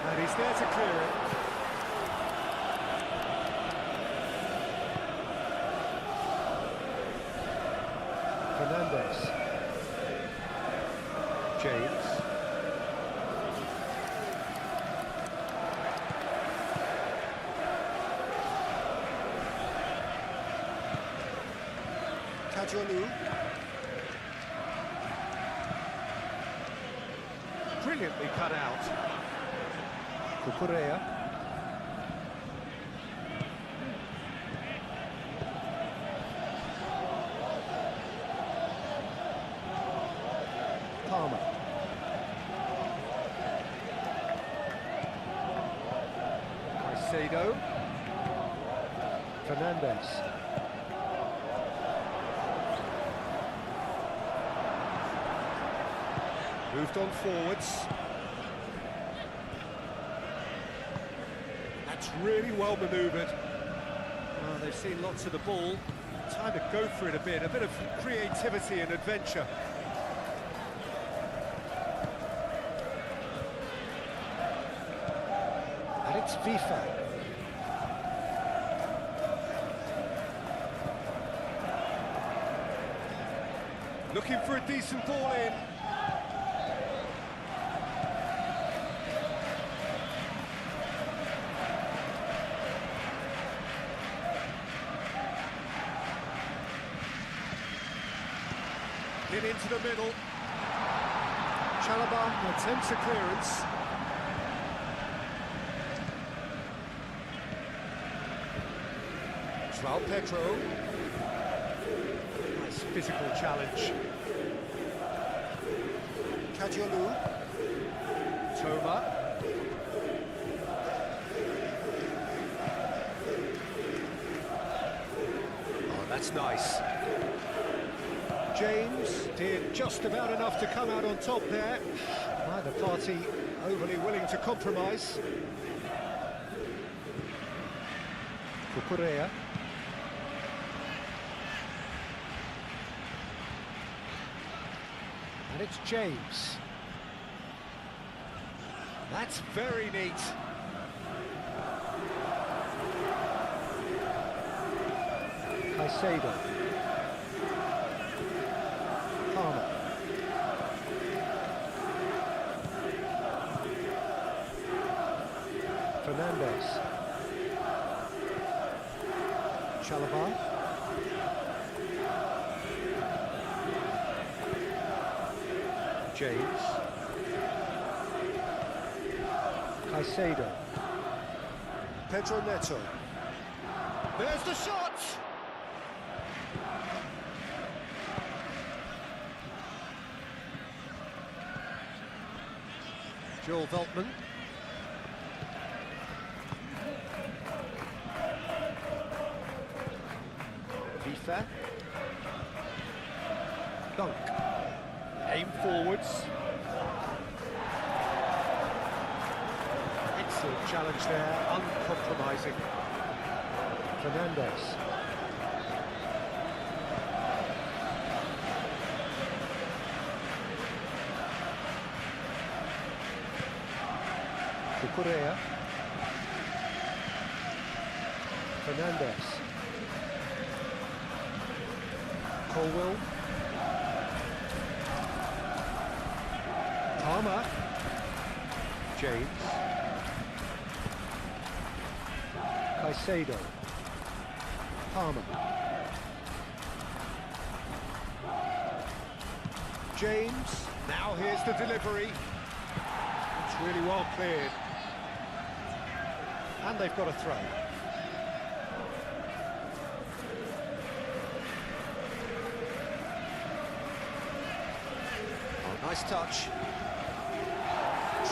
And he's there to clear it. Fernandez. James. Kajolu. Brilliantly cut out. Cucurella. Palmer. Caicedo. Fernandez. Moved on forwards. That's really well manoeuvred. Well, they've seen lots of the ball. Time to go for it a bit of creativity and adventure. And it's Vifa. Looking for a decent ball in. Get into the middle. Chalobah attempts a clearance. João Pedro. Nice physical challenge. Kajolu. Toma. Oh, that's nice. James did just about enough to come out on top there. Neither party overly willing to compromise. Cucurella. And it's James. That's very neat. Caicedo. Palmer. Fernandez. Chalobah. James. Caicedo. Pedro Neto. There's the shot! Joel Veltman. FIFA. Dunk. Aim forwards. Excellent challenge there, uncompromising. Fernandez. Cucurella. Fernandez. Colwell. Palmer. James. Caicedo. Palmer. James. Now here's the delivery. It's really well cleared. And they've got a throw. Oh, nice touch.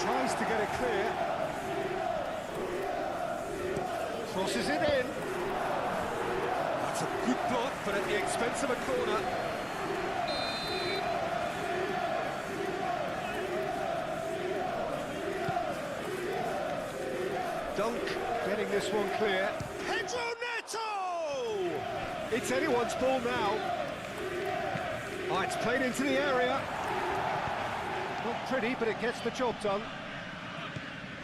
Tries to get it clear. Crosses it in. That's a good block, but at the expense of a corner. Dunk getting this one clear. Pedro Neto! It's anyone's ball now. Oh, it's played into the area. Not pretty, but it gets the job done.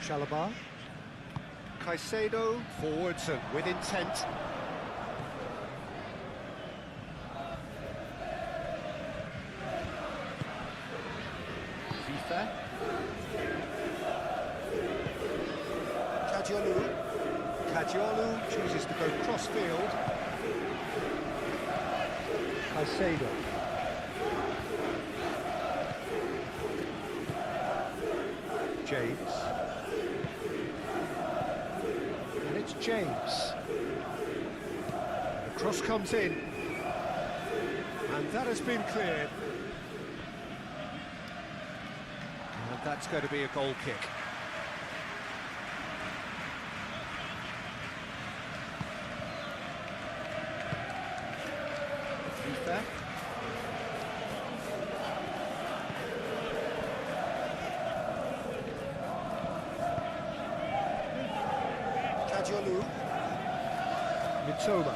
Chalobah. Caicedo, forwards and with intent. FIFA. Cadiolu chooses to go cross-field. Caicedo. James. And it's James. The cross comes in. And that has been cleared. And that's going to be a goal kick. FIFA. Cadiolu. Mitoma.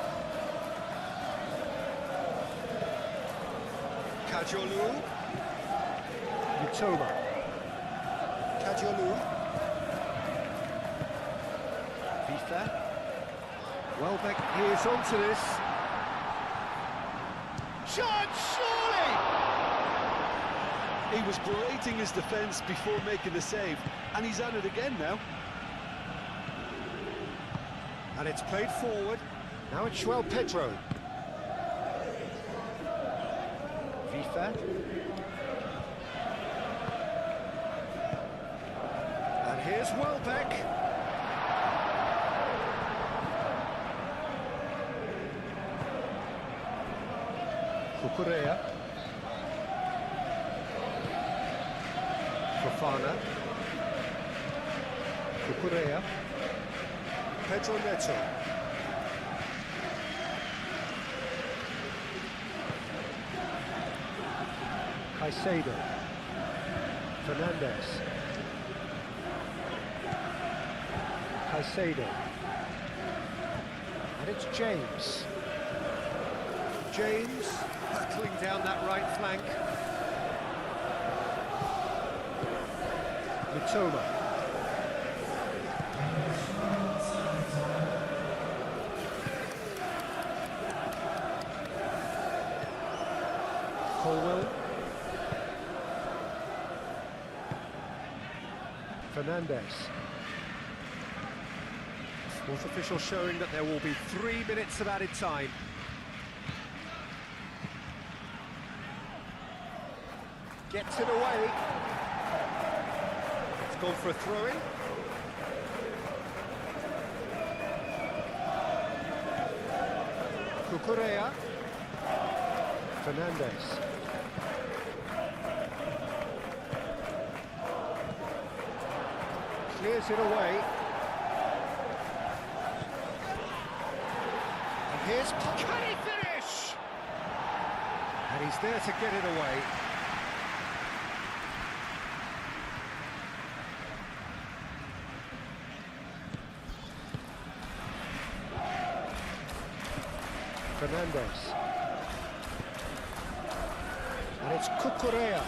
Cadiolu. Mitoma. Cadiolu. FIFA. Welbeck is onto this. Shot, surely! He was berating his defence before making the save, and he's at it again now. And it's played forward. Now it's Joel Pedro. FIFA. And here's Welbeck. Cucurella. Fofana. Cucurella. Pedro Neto. Caicedo. Fernandez. Caicedo. And it's James. James battling down that right flank. Mitoma. Colwell. Fernandez. Fourth official showing that there will be 3 minutes of added time. Gets it away. It's gone for a throw-in. Cucurella. Fernandez. Clears it away. And here's... Can he finish? And he's there to get it away. Fernandez. And it's Cucurella.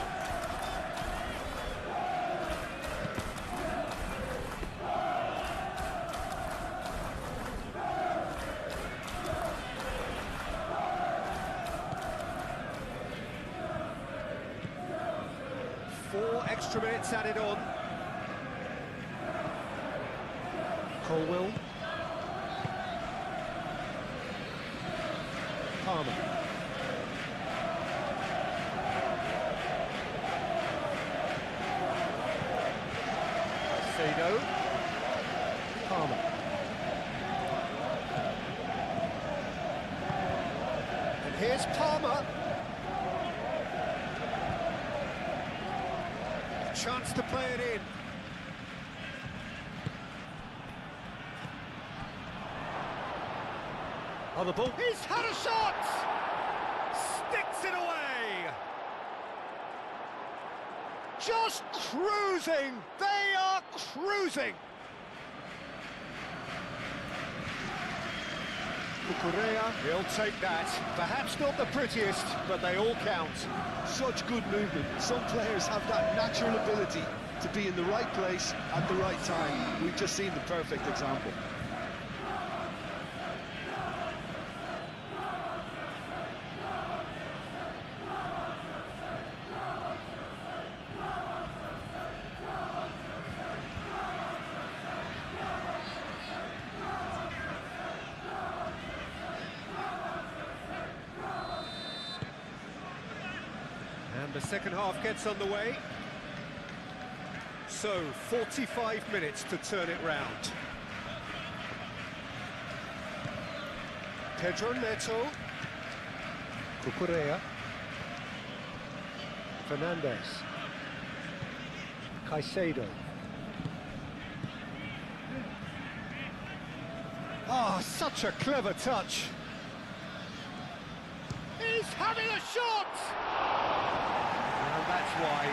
Four extra minutes added on. Colwell. Palmer. Caicedo. Palmer. And here's Palmer. A chance to play it in. On the ball. He's had a shot! Sticks it away! Just cruising! They are cruising! Cucurella, he'll take that. Perhaps not the prettiest, but they all count. Such good movement. Some players have that natural ability to be in the right place at the right time. We've just seen the perfect example. And the second half gets underway. So, 45 minutes to turn it round. Pedro Neto. Cucurella. Fernandez. Caicedo. Oh, such a clever touch. He's having a shot! And that's why.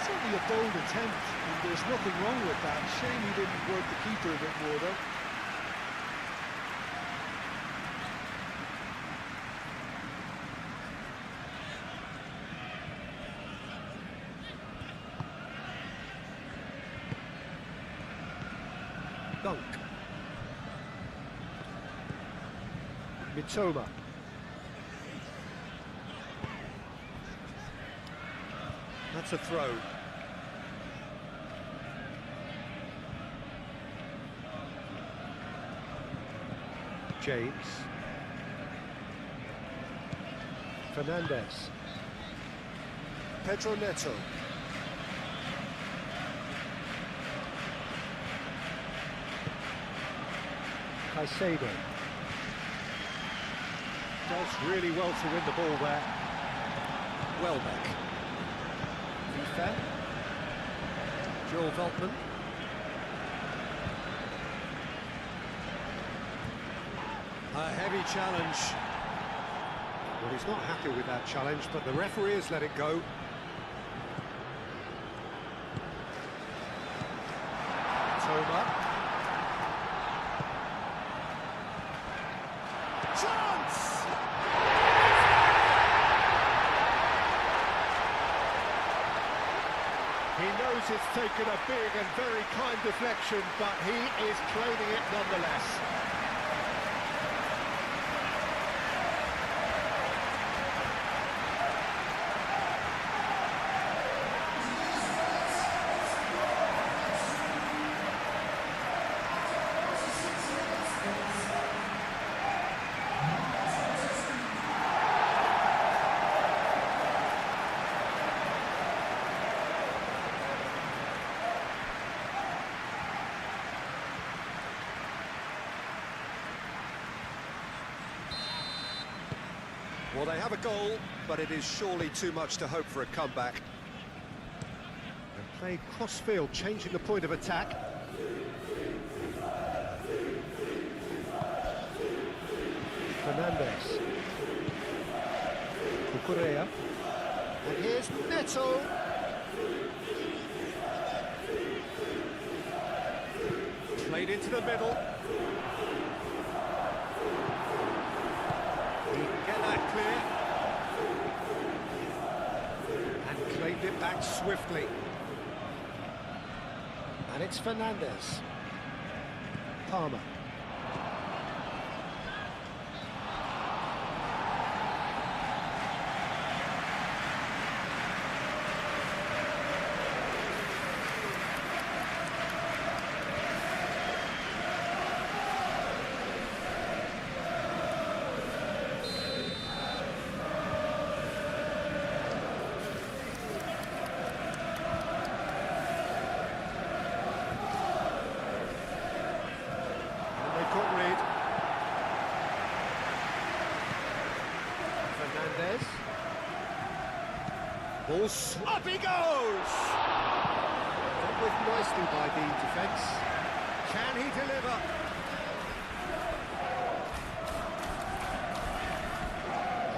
Certainly a bold attempt, and there's nothing wrong with that. Shame he didn't work the keeper a bit more, though. Dunk. Mitoma. That's a throw. James. Fernandez. Pedro Neto. Caicedo. Does really well to win the ball there. Welbeck. FIFA. Joel Veltman. A heavy challenge. Well, he's not happy with that challenge, but the referee has let it go. it's taken a big and very kind deflection, but he is claiming it nonetheless. Well, they have a goal, but it is surely too much to hope for a comeback. And played cross-field, changing the point of attack. Fernandez. Cucurella. And here's Neto. Played into the middle. He can get that clear. And claimed it back swiftly. And it's Fernandez. Palmer. Fernandez. Ball up he goes! Dealt with nicely by the defence. Can he deliver?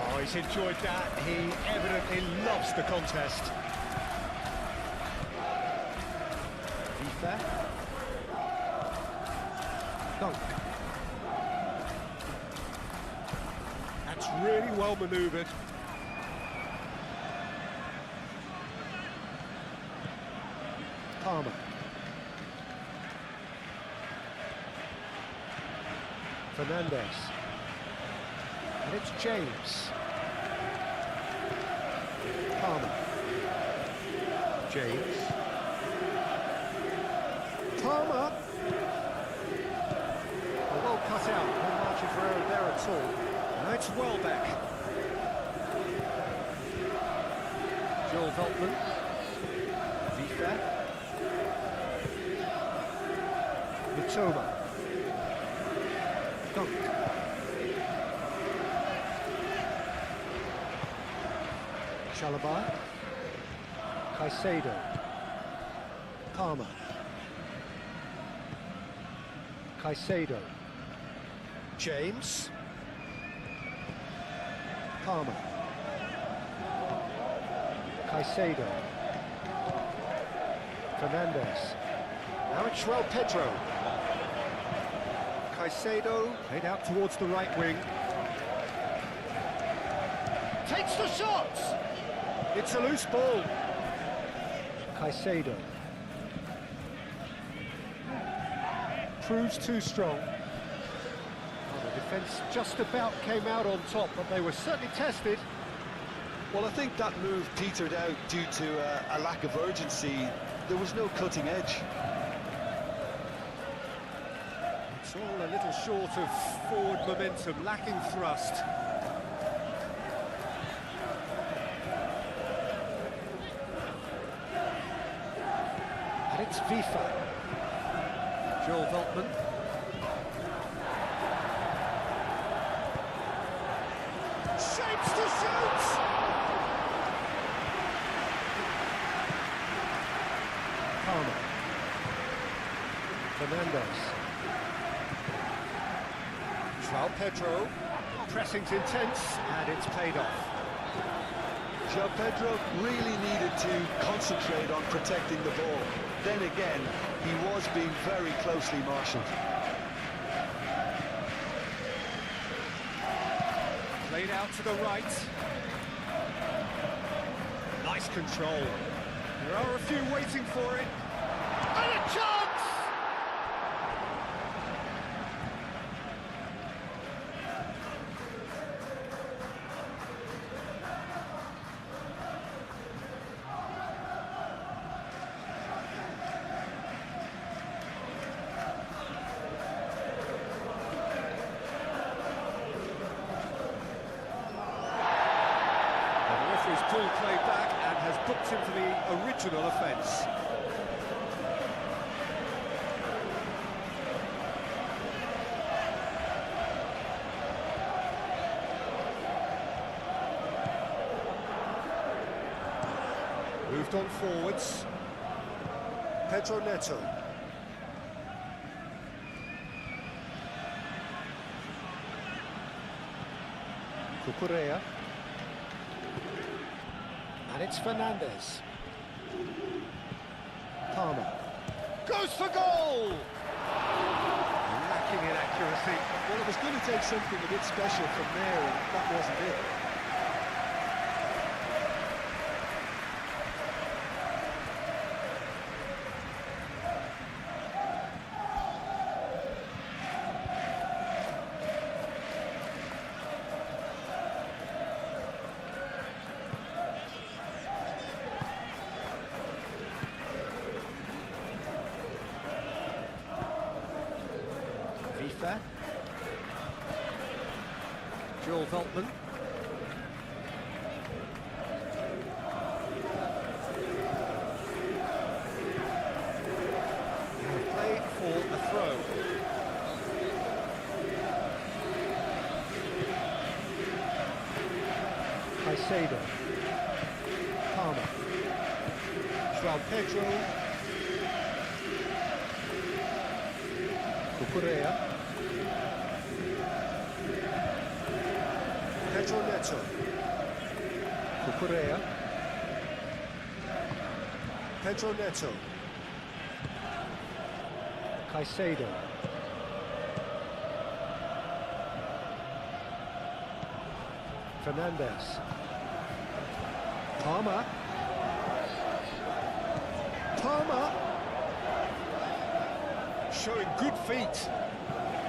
Oh, he's enjoyed that. He evidently loves the contest. Ether. Dunk. That's really well manoeuvred. Palmer. Fernandez. And it's James. Palmer. James. Palmer. Well cut out. No margin for error there at all. Now it's Welbeck. Joel Veltman. Vifa. Mitoma. Dunk. Chalobah. Caicedo. Palmer. Caicedo. James. Palmer. Caicedo. Fernandez. Now it's João Pedro. Caicedo, played out towards the right wing. Takes the shot! It's a loose ball. Caicedo. Proves too strong. Well, the defence just about came out on top, but they were certainly tested. Well, I think that move petered out due to a lack of urgency. There was no cutting edge. It's all a little short of forward momentum, lacking thrust. And it's Vifa. Joel Veltman. Shapes to shoot! Palmer. Fernandez. João Pedro. Pressing's intense, and it's paid off. João Pedro really needed to concentrate on protecting the ball. Then again, he was being very closely marshalled. Played out to the right. Nice control. There are a few waiting for it. And a chance! The referee's pulled play back and has booked him for the original offence. Moved on forwards. Pedro Neto. Cucurella. And it's Fernandez. Palmer. Goes for goal! Lacking in accuracy. Well, it was going to take something a bit special from there, and that wasn't it. FIFA. Joel Veltman. Play for a throw. Caicedo. Palmer. João Pedro. Cucurella. Pedro Neto. Cucurella. Pedro Neto. Caicedo. Fernandez. Palmer. Palmer. Showing good feet.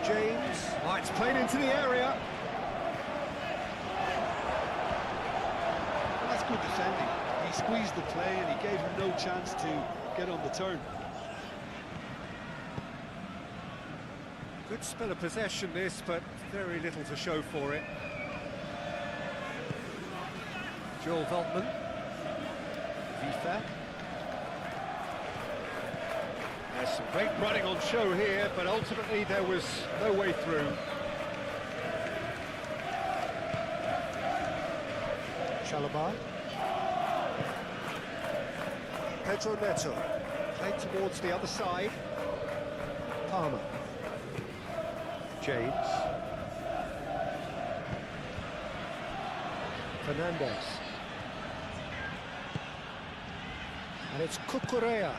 James. Oh, it's played into the area. Well, that's good defending. He squeezed the play and he gave him no chance to get on the turn. Good spell of possession this, but very little to show for it. Joel Veltman. FIFA. There's some great running on show here, but ultimately there was no way through. Chalobah. Pedro Neto. Played towards the other side. Palmer. James. Fernandez. And it's Cucurella.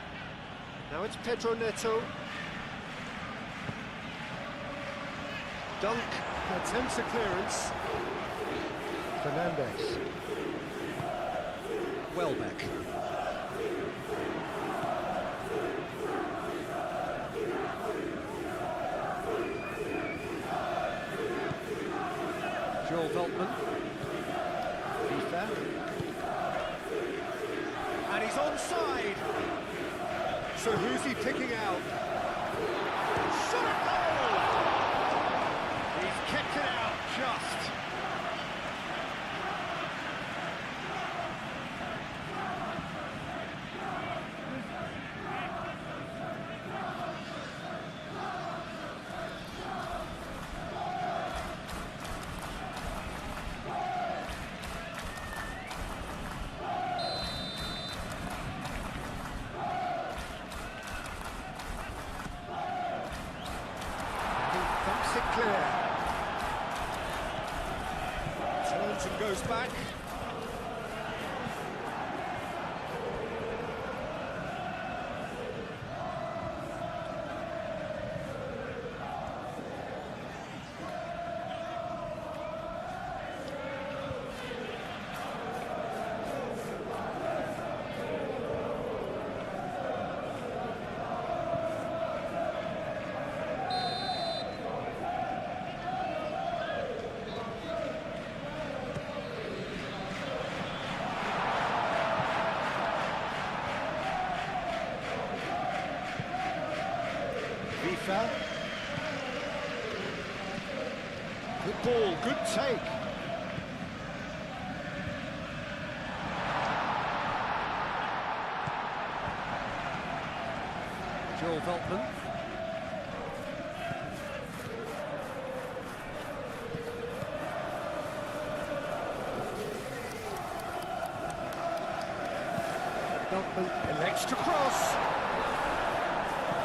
Now it's Pedro Neto. Dunk. Attempts a clearance. Fernandez. Welbeck. Joel Veltman. FIFA. And he's onside. So who's he picking out? Shot a goal! He's kicked it out just. It clear. Turns and goes back. Good ball, good take. Joel Veltman. Veltman elects to cross.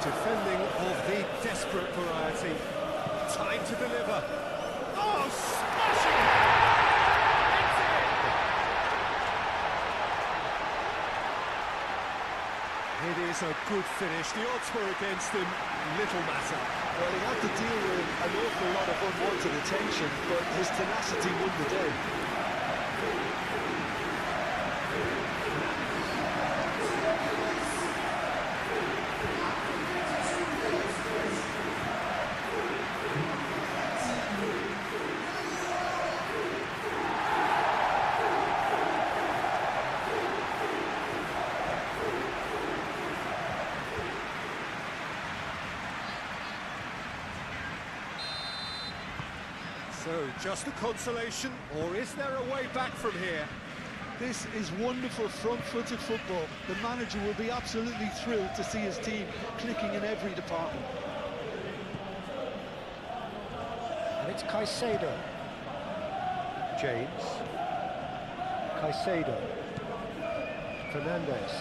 Defending of the desperate variety. Time to deliver. Oh, smashing it! It's in! It is a good finish. The odds were against him. Little matter. Well, he had to deal with an awful lot of unwanted attention, but his tenacity won the day. So, just a consolation, or is there a way back from here? This is wonderful front-footed football. The manager will be absolutely thrilled to see his team clicking in every department. And it's Caicedo. James. Caicedo. Fernandez.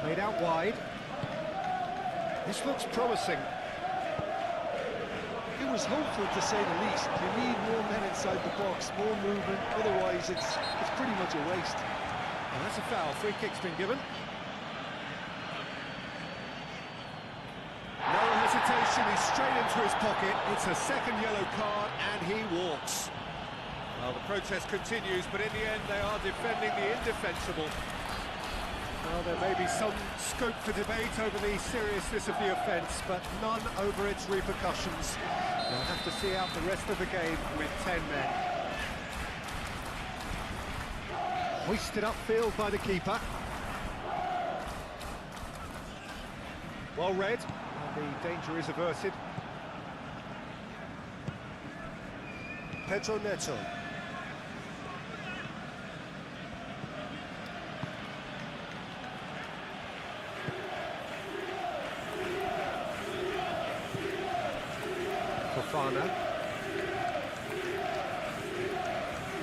Played out wide. This looks promising. It was hopeful, to say the least. You need more men inside the box, more movement, otherwise it's pretty much a waste. And that's a foul. Free kick's been given. No hesitation, he's straight into his pocket. It's a second yellow card, and he walks. Well, the protest continues, but in the end they are defending the indefensible. Well, there may be some scope for debate over the seriousness of the offence, but none over its repercussions. They'll have to see out the rest of the game with 10 men. Hoisted upfield by the keeper. Well read, and the danger is averted. Pedro Neto. Fofana.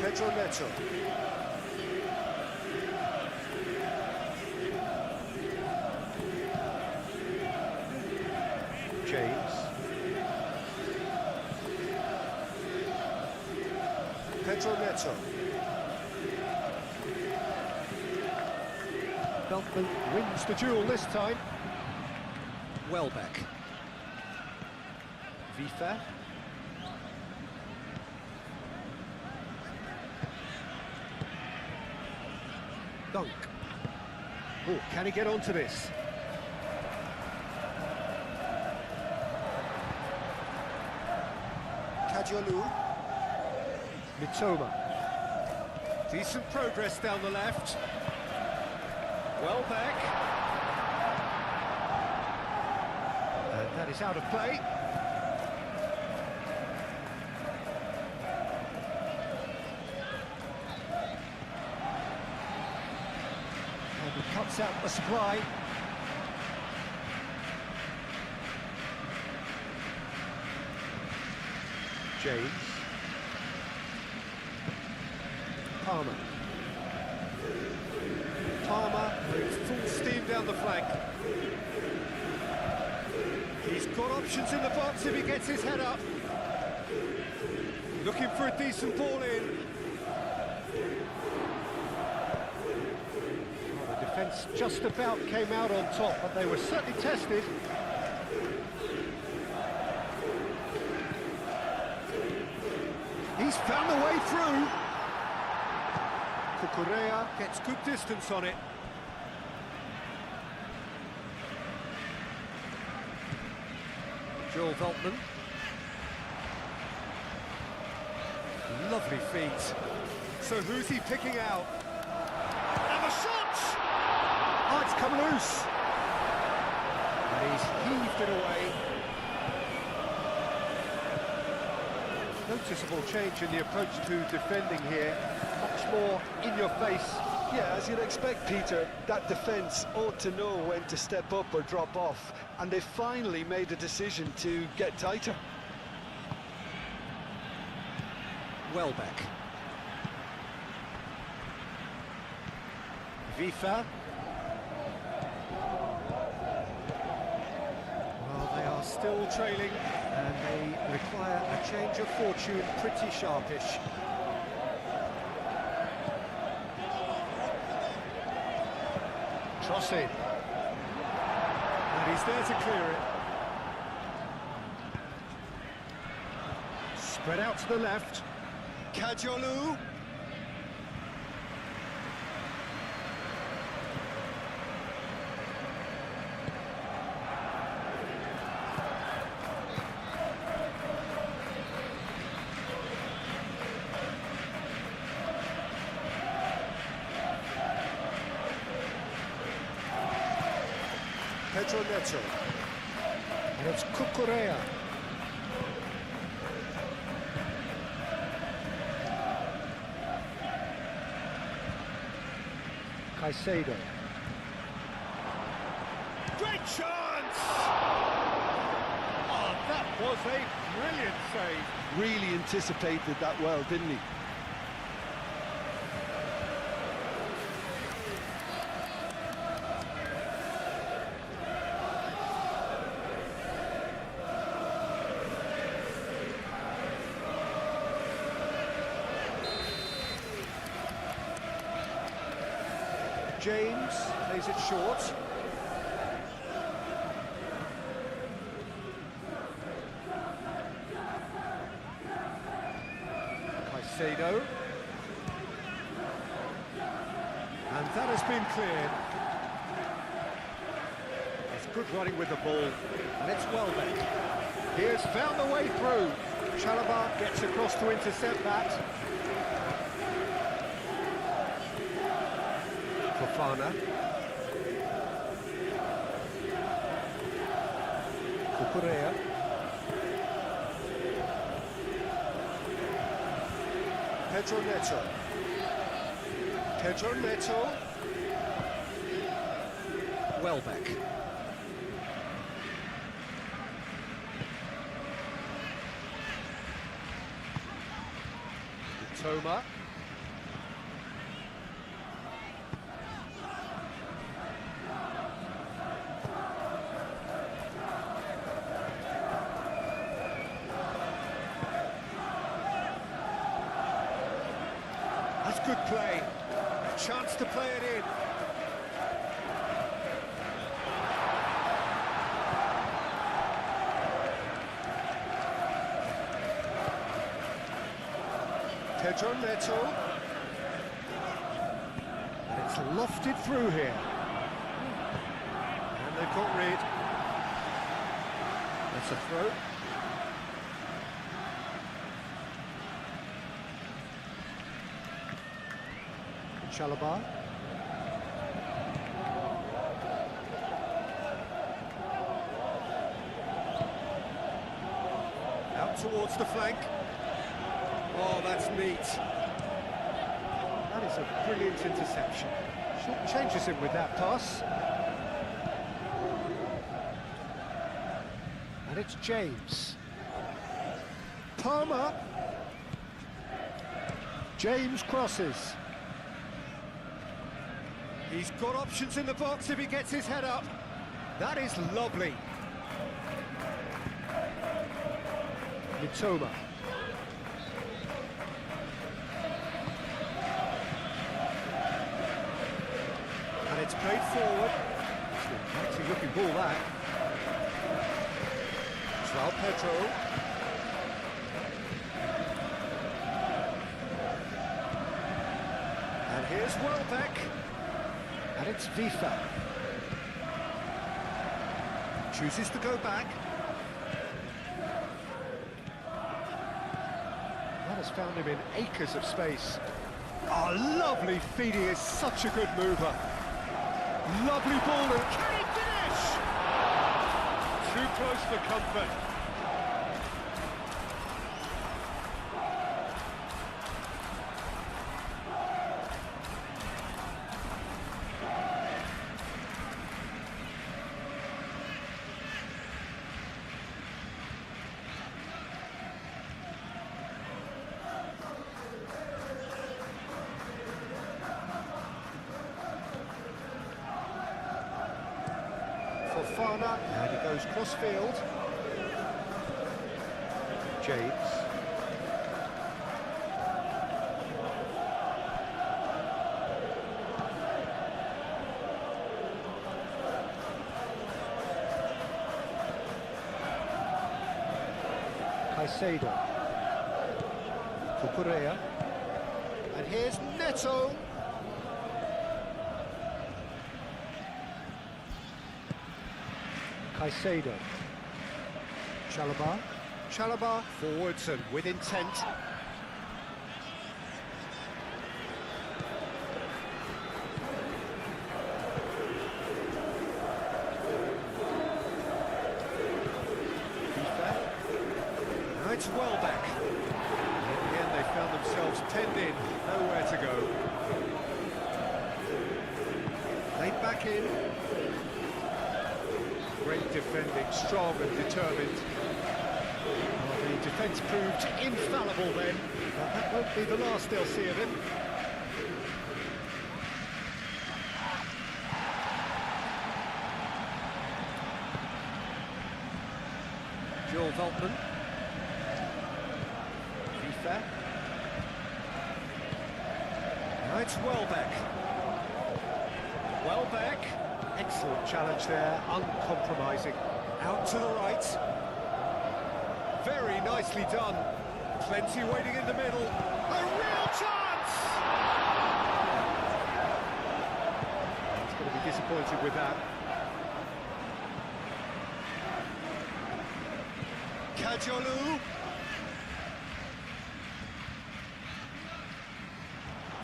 Pedro Neto. James. Pedro Neto. Veltman wins the duel this time. Welbeck. Vifa. Dunk. Oh, can he get onto this? Kadiolu. Mitoma. Decent progress down the left. Welbeck. And that is out of play. And he cuts out the supply. James. Palmer. Palmer with full steam down the flank. He's got options in the box if he gets his head up. Looking for a decent ball in. Oh, the defence just about came out on top, but they were certainly tested. He's found a way through. Cucurella gets good distance on it. Joel Veltman. Lovely feet. So who's he picking out? And the shot! Oh, it's come loose. And he's heaved it away. noticeable change in the approach to defending here. Much more in your face. Yeah, as you'd expect, Peter, that defence ought to know when to step up or drop off, and they finally made a decision to get tighter. Welbeck. Vifa. Well, they are still trailing, and they require a change of fortune pretty sharpish. Cross in. And he's there to clear it. Spread out to the left. Kajolu. Pedro Neto. And it's Cucurella. Caicedo. Great chance! Oh, that was a brilliant save. Really anticipated that well, didn't he? James plays it short. Caicedo. And that has been cleared. It's good running with the ball. And it's Welbeck. He has found the way through. Chalobah gets across to intercept that. Fofana. Cucurella. Pedro Neto. Pedro Neto. Welbeck. Toma. That's good play. A chance to play it in. Pedro Neto. And it's lofted through here. And they've got rid. That's a throw. Chalobah. Out towards the flank. Oh, that's neat. That is a brilliant interception. Short changes him with that pass. And it's James. Palmer. James crosses. He's got options in the box if he gets his head up. That is lovely. Mitoma. And it's played forward. It's an actually looking ball, that. João Pedro. And here's Welbeck. And it's Vifa. Chooses to go back. That has found him in acres of space. Oh, lovely feed. He is such a good mover. Lovely ball, and can he finish? Too close for comfort. Fofana, and he goes cross-field. James. Caicedo. Cucurella. And here's Neto. Caicedo. Chalobah forwards and with intent. Now it's Welbeck. In the end they found themselves penned in, nowhere to go. Laid back in. Great defending, strong and determined. Well, the defence proved infallible then, but that won't be the last they'll see of him. Joel Veltman. FIFA. Now it's Welbeck. Welbeck. Excellent challenge there, uncompromising. Out to the right. Very nicely done. Plenty waiting in the middle. A real chance! He's going to be disappointed with that. Kajolu.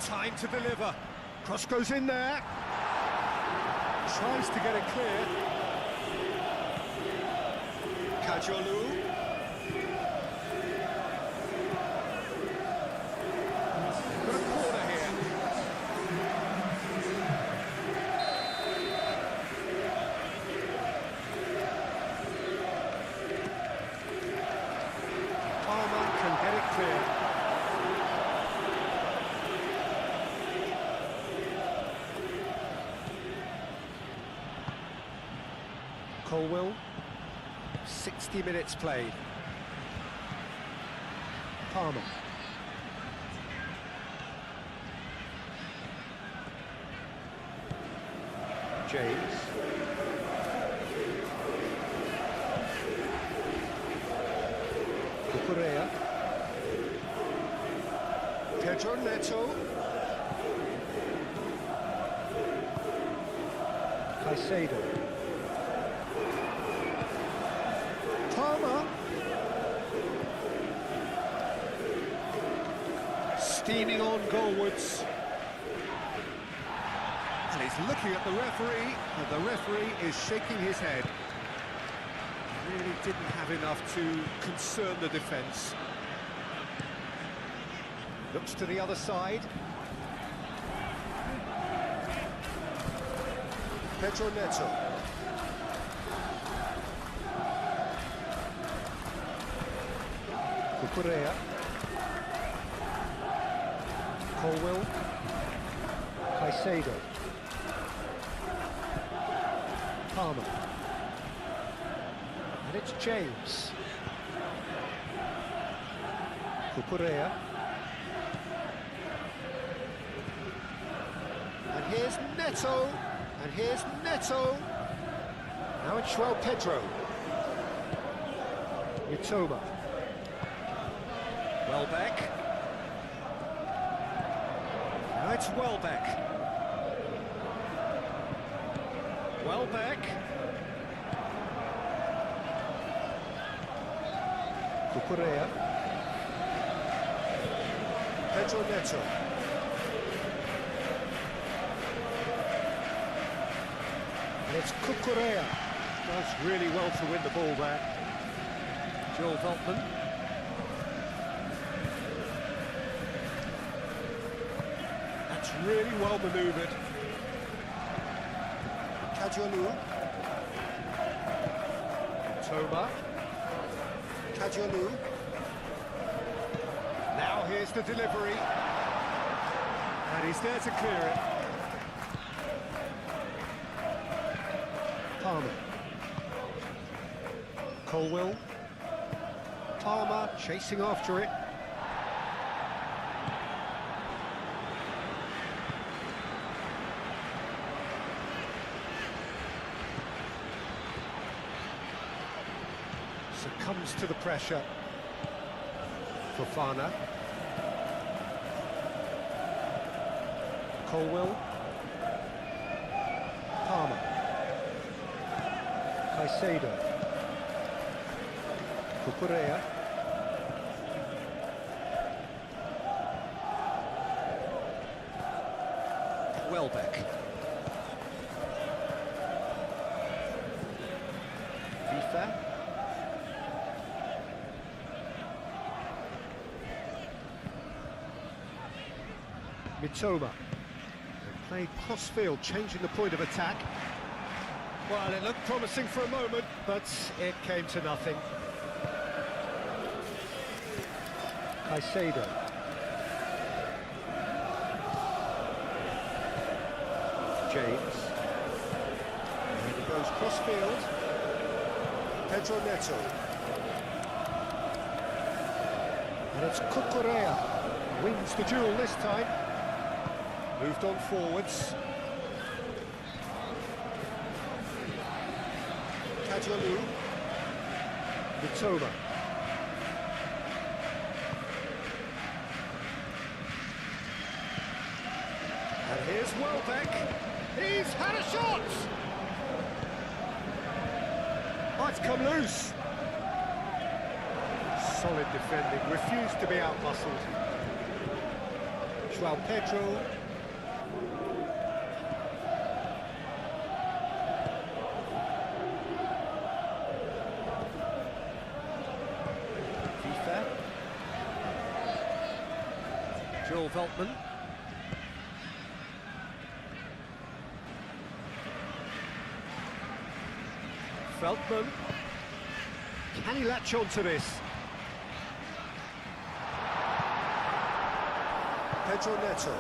Time to deliver. Cross goes in there. Tries to get it clear. Kajolu. Got a corner here. Palmer can get it clear. Colwell, 60 minutes played. Palmer. James. Cucurella. Pedro Neto. Caicedo. Palmer. Steaming on goalwards. And he's looking at the referee, and the referee is shaking his head. Really didn't have enough to concern the defence. Looks to the other side. Pedro Neto. Cucurella. Colwell. Caicedo. Palmer. And it's James. Cucurella. And here's Neto. And here's Neto. Now it's João Pedro. Mitoma. Welbeck. Now it's Welbeck. Welbeck. Cucurella. Pedro Neto. And it's Cucurella. Does really well to win the ball there. Joel Veltman. That's really well manoeuvred. Kajolu. Toma. Kajolu. Now here's the delivery. And he's there to clear it. Palmer. Colwill. Palmer chasing after it. Succumbs to the pressure. Fofana. Colwill. Palmer. Caicedo. Cucurella. Welbeck. FIFA. Mitoma. They played cross-field, changing the point of attack. Well, it looked promising for a moment, but it came to nothing. Caicedo. James. And he goes cross-field. Pedro Neto. And it's Cucurella. Wins the duel this time. Moved on forwards. Kajalu. Mitoma. And here's Welbeck. He's had a shot! Oh, it's come loose. Solid defending, refused to be out-muscled. João Pedro. FIFA. Joel Veltman. Veltman. Can he latch on to this? Pedro Neto.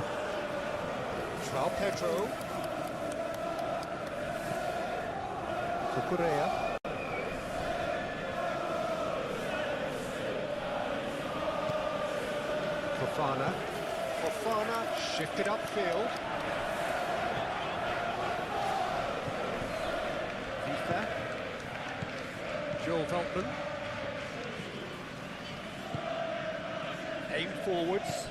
João Pedro. Cucurella. Fofana. Fofana shifted upfield. FIFA. Joel Veltman. Aim forwards.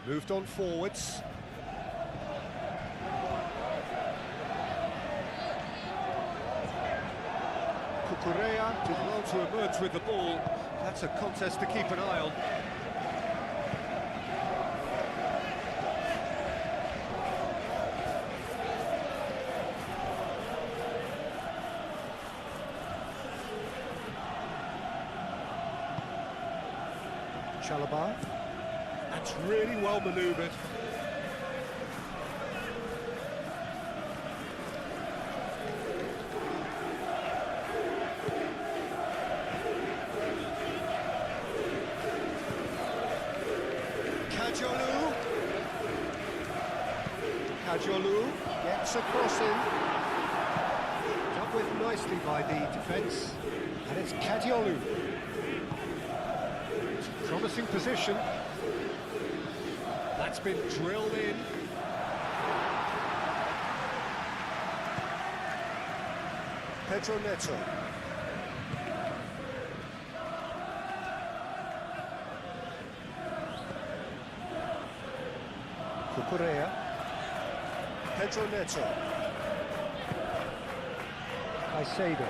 Moved on forwards. Cucurella did well to emerge with the ball. That's a contest to keep an eye on. Chalobah. That's really well manoeuvred. Kajolu gets a crossing. Dealt with nicely by the defence. And it's Kadiolu. It's a promising position. That's been drilled in. Pedro Neto. Cucurella. Pedro Neto. Caicedo.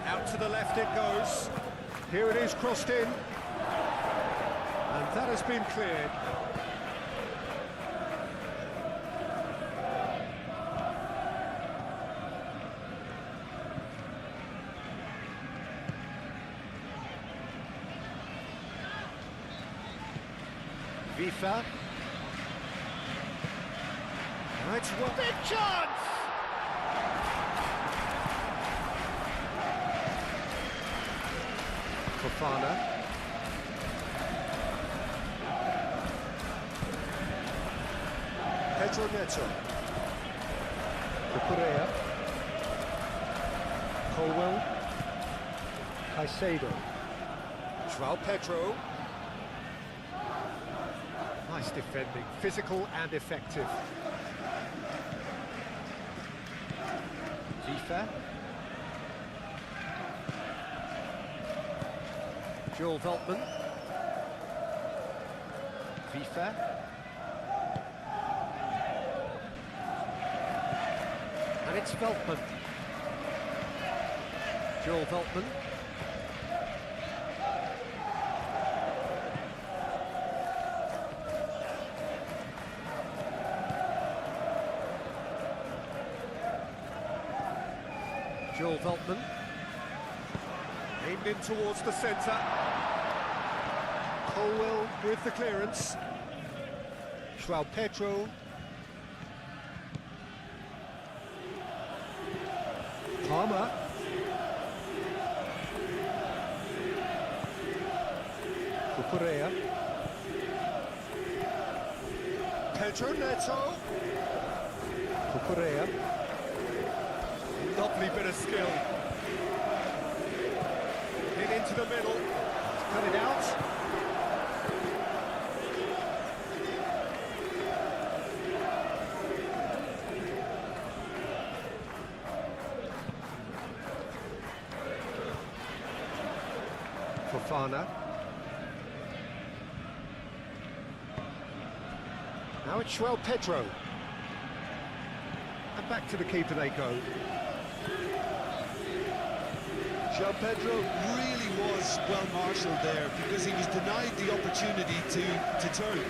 Out to the left it goes. Here it is, crossed in. And that has been cleared. FIFA. Right, well, big chance! Fofana. Pedro Neto. Correa. Colwell. Caicedo. João Pedro. Nice defending, physical and effective. FIFA. Joel Veltman. FIFA. And it's Veltman. Joel Veltman. Joel Veltman. Aimed in towards the centre. Colwell with the clearance. João Pedro. Palmer. Correa. Pedro Neto. Correa. Lovely bit of skill. In into the middle. Cut it out. Fofana. Now it's João Pedro. And back to the keeper they go. João Pedro really was well marshalled there because he was denied the opportunity to turn.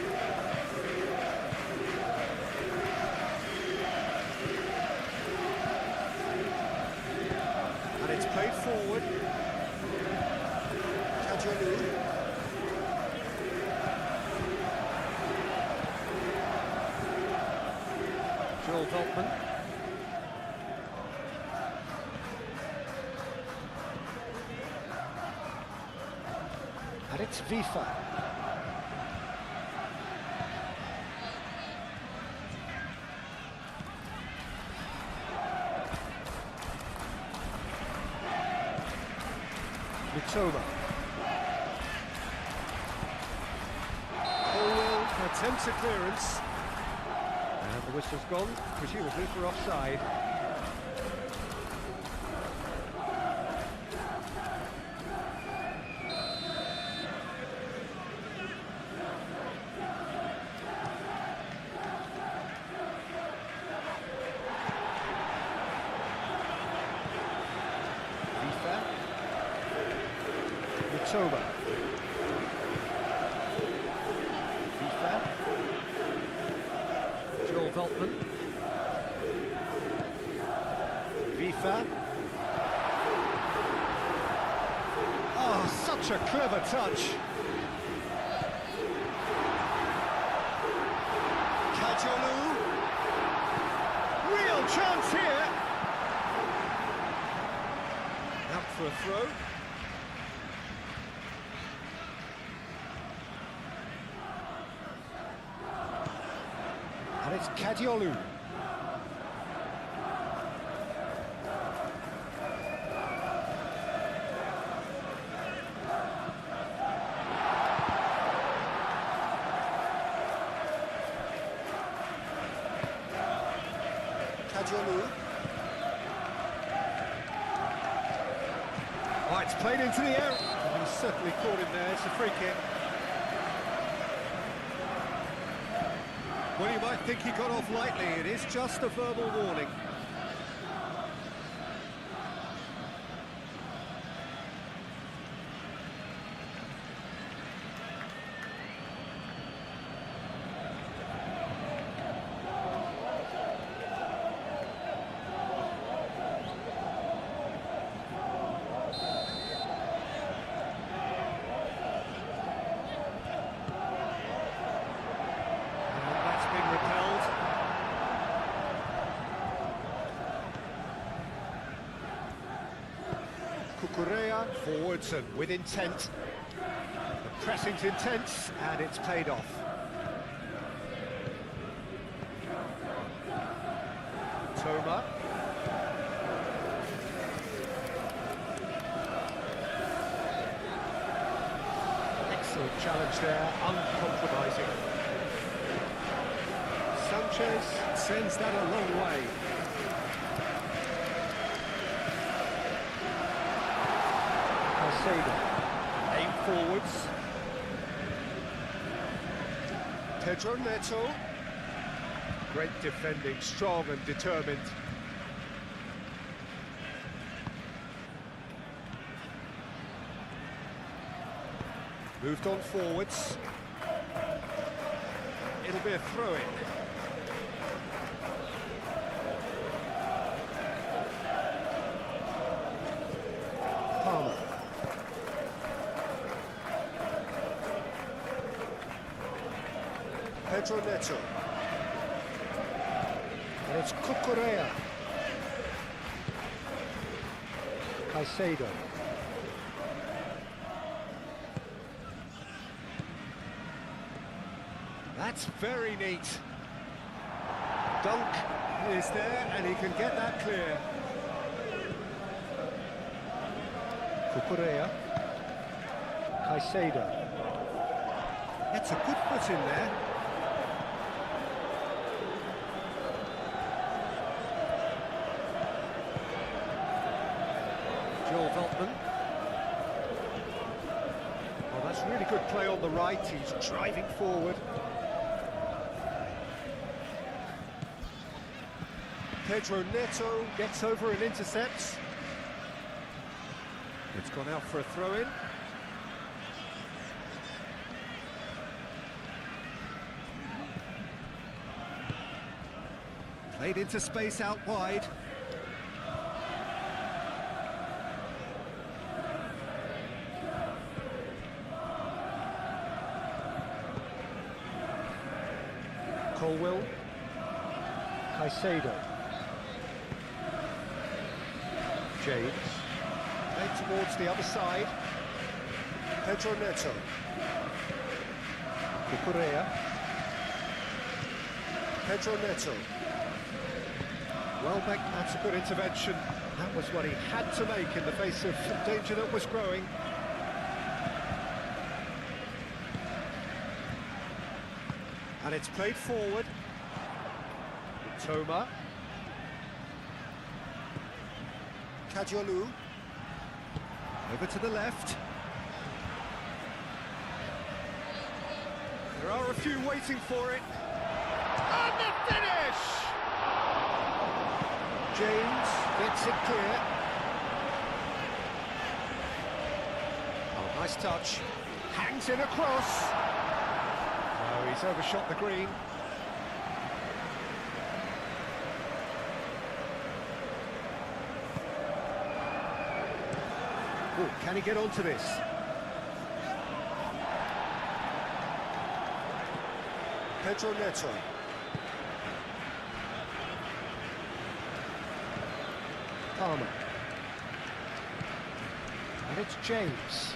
And it's played forward. Cadiolu. Joel Veltman. And it's FIFA. Mitoma. Colwell attempts a clearance. And the whistle's gone, presumably for offside. FIFA. Mitoma. FIFA. Joel Veltman. FIFA. Oh, such a clever touch. Cadiolu. Real chance here. Out for a throw. And it's Cadiolu. Cadiolu. Oh, it's played into the air. And he's certainly caught him there. It's a free kick. Well, you might think he got off lightly. It is just a verbal warning. Correa forwards and with intent. The pressing's intense and it's paid off. Toma. Excellent challenge there, uncompromising. Sanchez sends that a long way. Caicedo, aim forwards. Pedro Neto. Great defending, strong and determined. Moved on forwards. It'll be a throw-in. Palmer. Pedro Neto. And it's Cucurella. Caicedo. That's very neat. Dunk is there, and he can get that clear. Cucurella. Caicedo. That's a good foot in there. Veltman. Oh, that's really good play on the right. He's driving forward. Pedro Neto gets over and intercepts. It's gone out for a throw-in. Played into space out wide. Colwell, Caicedo, James, played towards the other side, Pedro Neto, Cucurella, Pedro Neto, Welbeck, that's a good intervention, that was what he had to make in the face of danger that was growing. And it's played forward. Toma. Kadiolu. Over to the left. There are a few waiting for it. And the finish! James gets it clear. Oh, nice touch. Hangs in across. Oh, he's overshot the green. Oh, can he get onto this? Pedro Neto. Palmer. And it's James.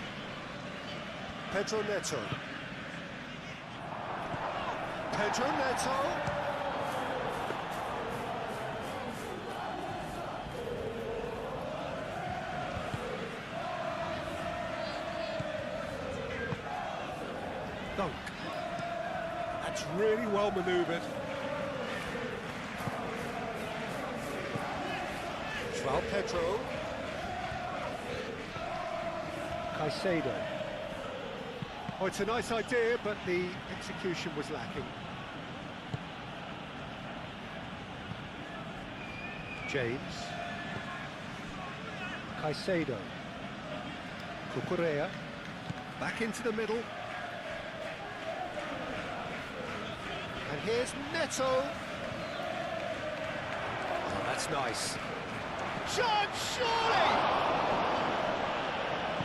Pedro Neto. Pedro Neto. Dunk. That's really well manoeuvred. João Pedro. Caicedo. Oh, it's a nice idea, but the execution was lacking. James. Caicedo. Cucurella. Back into the middle. And here's Neto. Oh, that's nice. Shot, surely!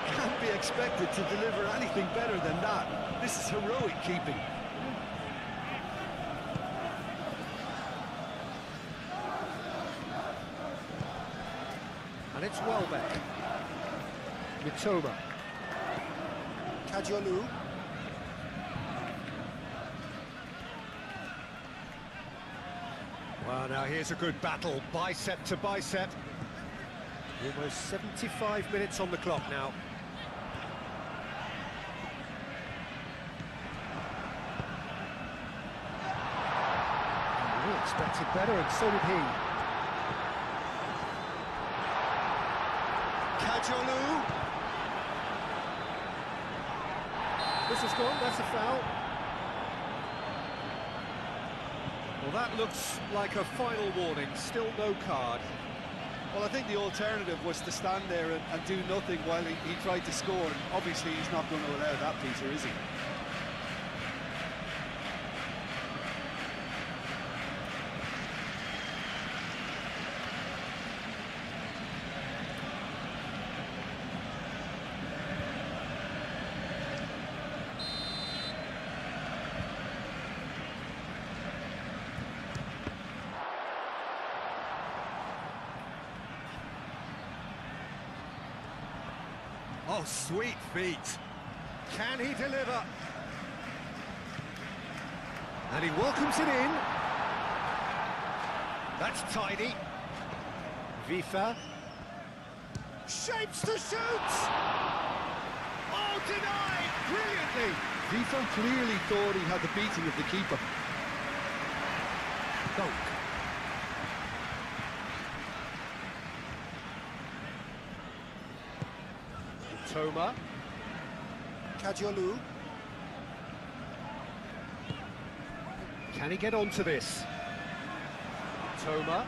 Can't be expected to deliver anything better than that. This is heroic keeping. And it's Welbeck. Mitoma. Kadiolu. Well, now here's a good battle, bicep to bicep. Almost 75 minutes on the clock now. We expected better, and so did he. Kajolu. This is gone, that's a foul. Well, that looks like a final warning, still no card. Well, I think the alternative was to stand there and do nothing while he tried to score. And obviously, he's not going to allow that, Peter, is he? Oh, sweet feet. Can he deliver? And he welcomes it in. That's tidy. Vifa. Shapes to shoot! Oh, denied! Brilliantly! Vifa clearly thought he had the beating of the keeper. Dunk. Toma. Kajolu. Can he get onto this? Toma.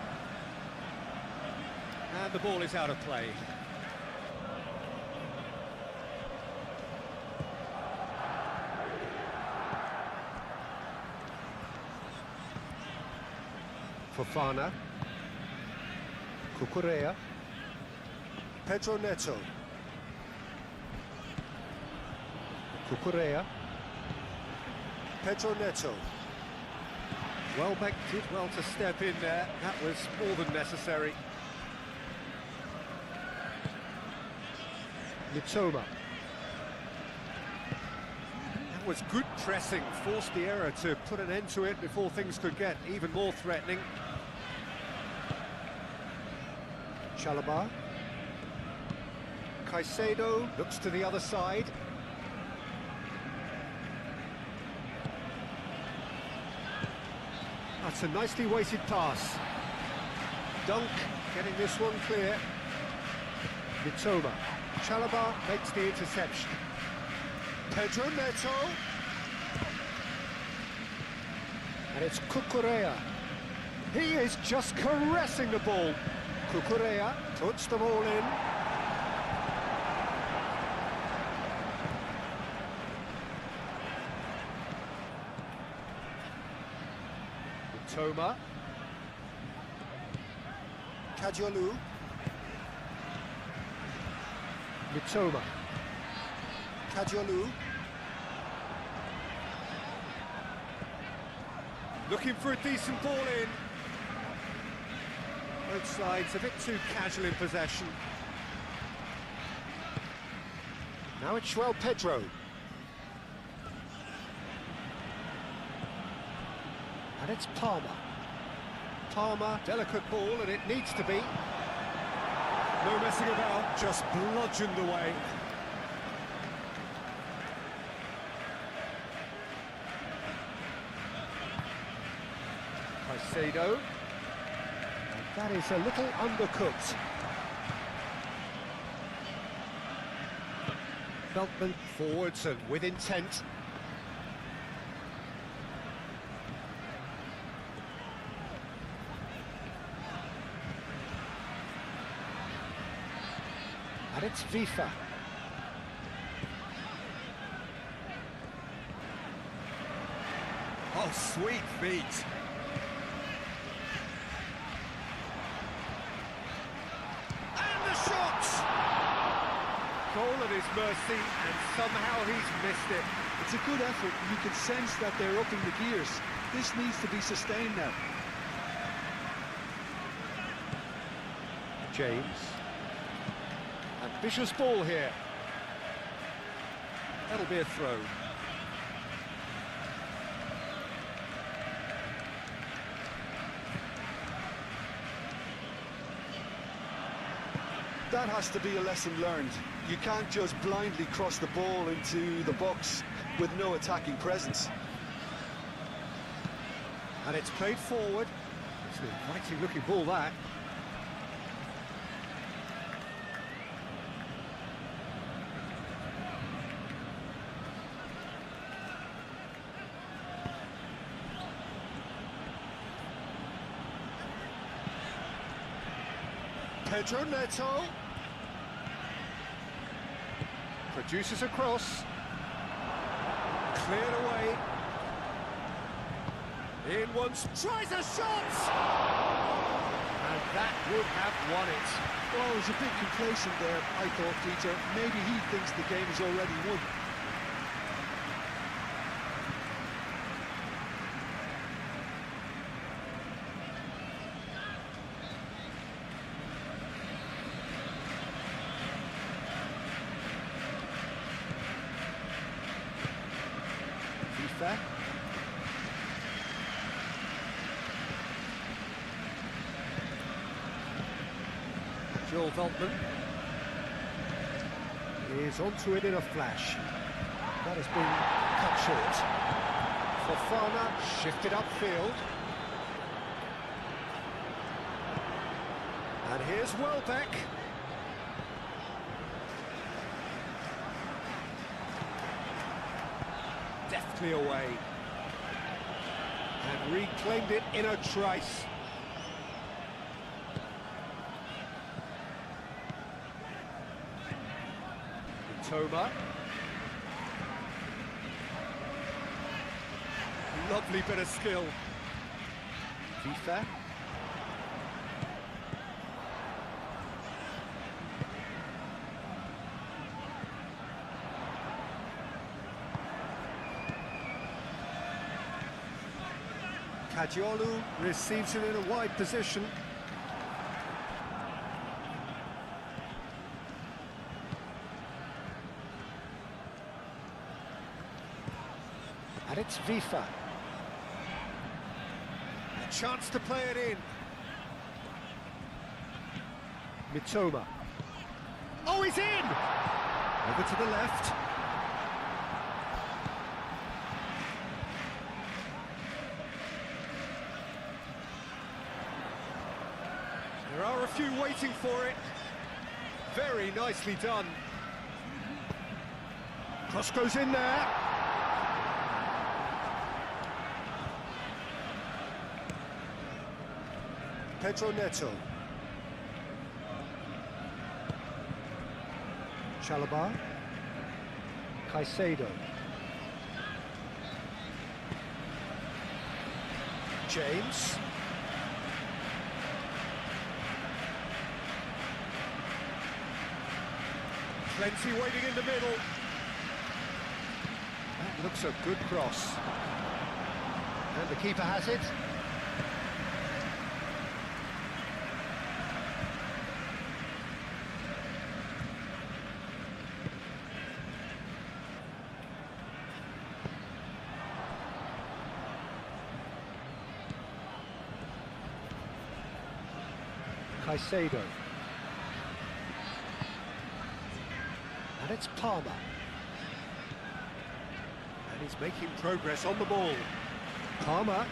And the ball is out of play. Fofana. Cucurella. Pedro Neto. Cucurella. Pedro Neto. Welbeck did well to step in there. That was more than necessary. Mitoma. That was good pressing. Forced the error to put an end to it before things could get even more threatening. Chalobah. Caicedo looks to the other side. That's a nicely weighted pass. Dunk getting this one clear. Mitoma. Chalobah makes the interception. Pedro Neto. And it's Cucurella. He is just caressing the ball. Cucurella puts the ball in. Toma. Kajolu. Mitoma. Kajolu. Looking for a decent ball in. Both sides a bit too casual in possession. Now it's João Pedro. And it's Palmer. Palmer, delicate ball, and it needs to be. No messing about, just bludgeoned away. Caicedo. And that is a little undercooked. Veltman forwards and with intent. And it's Vifa. Oh, sweet feet. And the shot! Goal at his mercy, and somehow he's missed it. It's a good effort. You can sense that they're upping the gears. This needs to be sustained now. James. Ambitious ball here. That'll be a throw. That has to be a lesson learned. You can't just blindly cross the ball into the box with no attacking presence. And it's played forward. It's an inviting looking ball, that. Pedro Neto produces a cross, cleared away, in once, tries a shot, and that would have won it. Well, he was a bit complacent there, I thought, Peter. Maybe he thinks the game is already won. FIFA. Joel Veltman is onto it in a flash. That has been cut short. Fofana shifted upfield. And here's Welbeck. Deftly away. And reclaimed it in a trice. Toma. Lovely bit of skill. FIFA. Kajiolu receives it in a wide position. And it's FIFA. A chance to play it in. Mitoma. Oh, he's in! Over to the left. There are a few waiting for it. Very nicely done. Cross goes in there. Pedro Neto. Chalobah. Caicedo. James. Plenty waiting in the middle. That looks a good cross. And the keeper has it. Caicedo. And it's Palmer. And he's making progress on the ball. Palmer.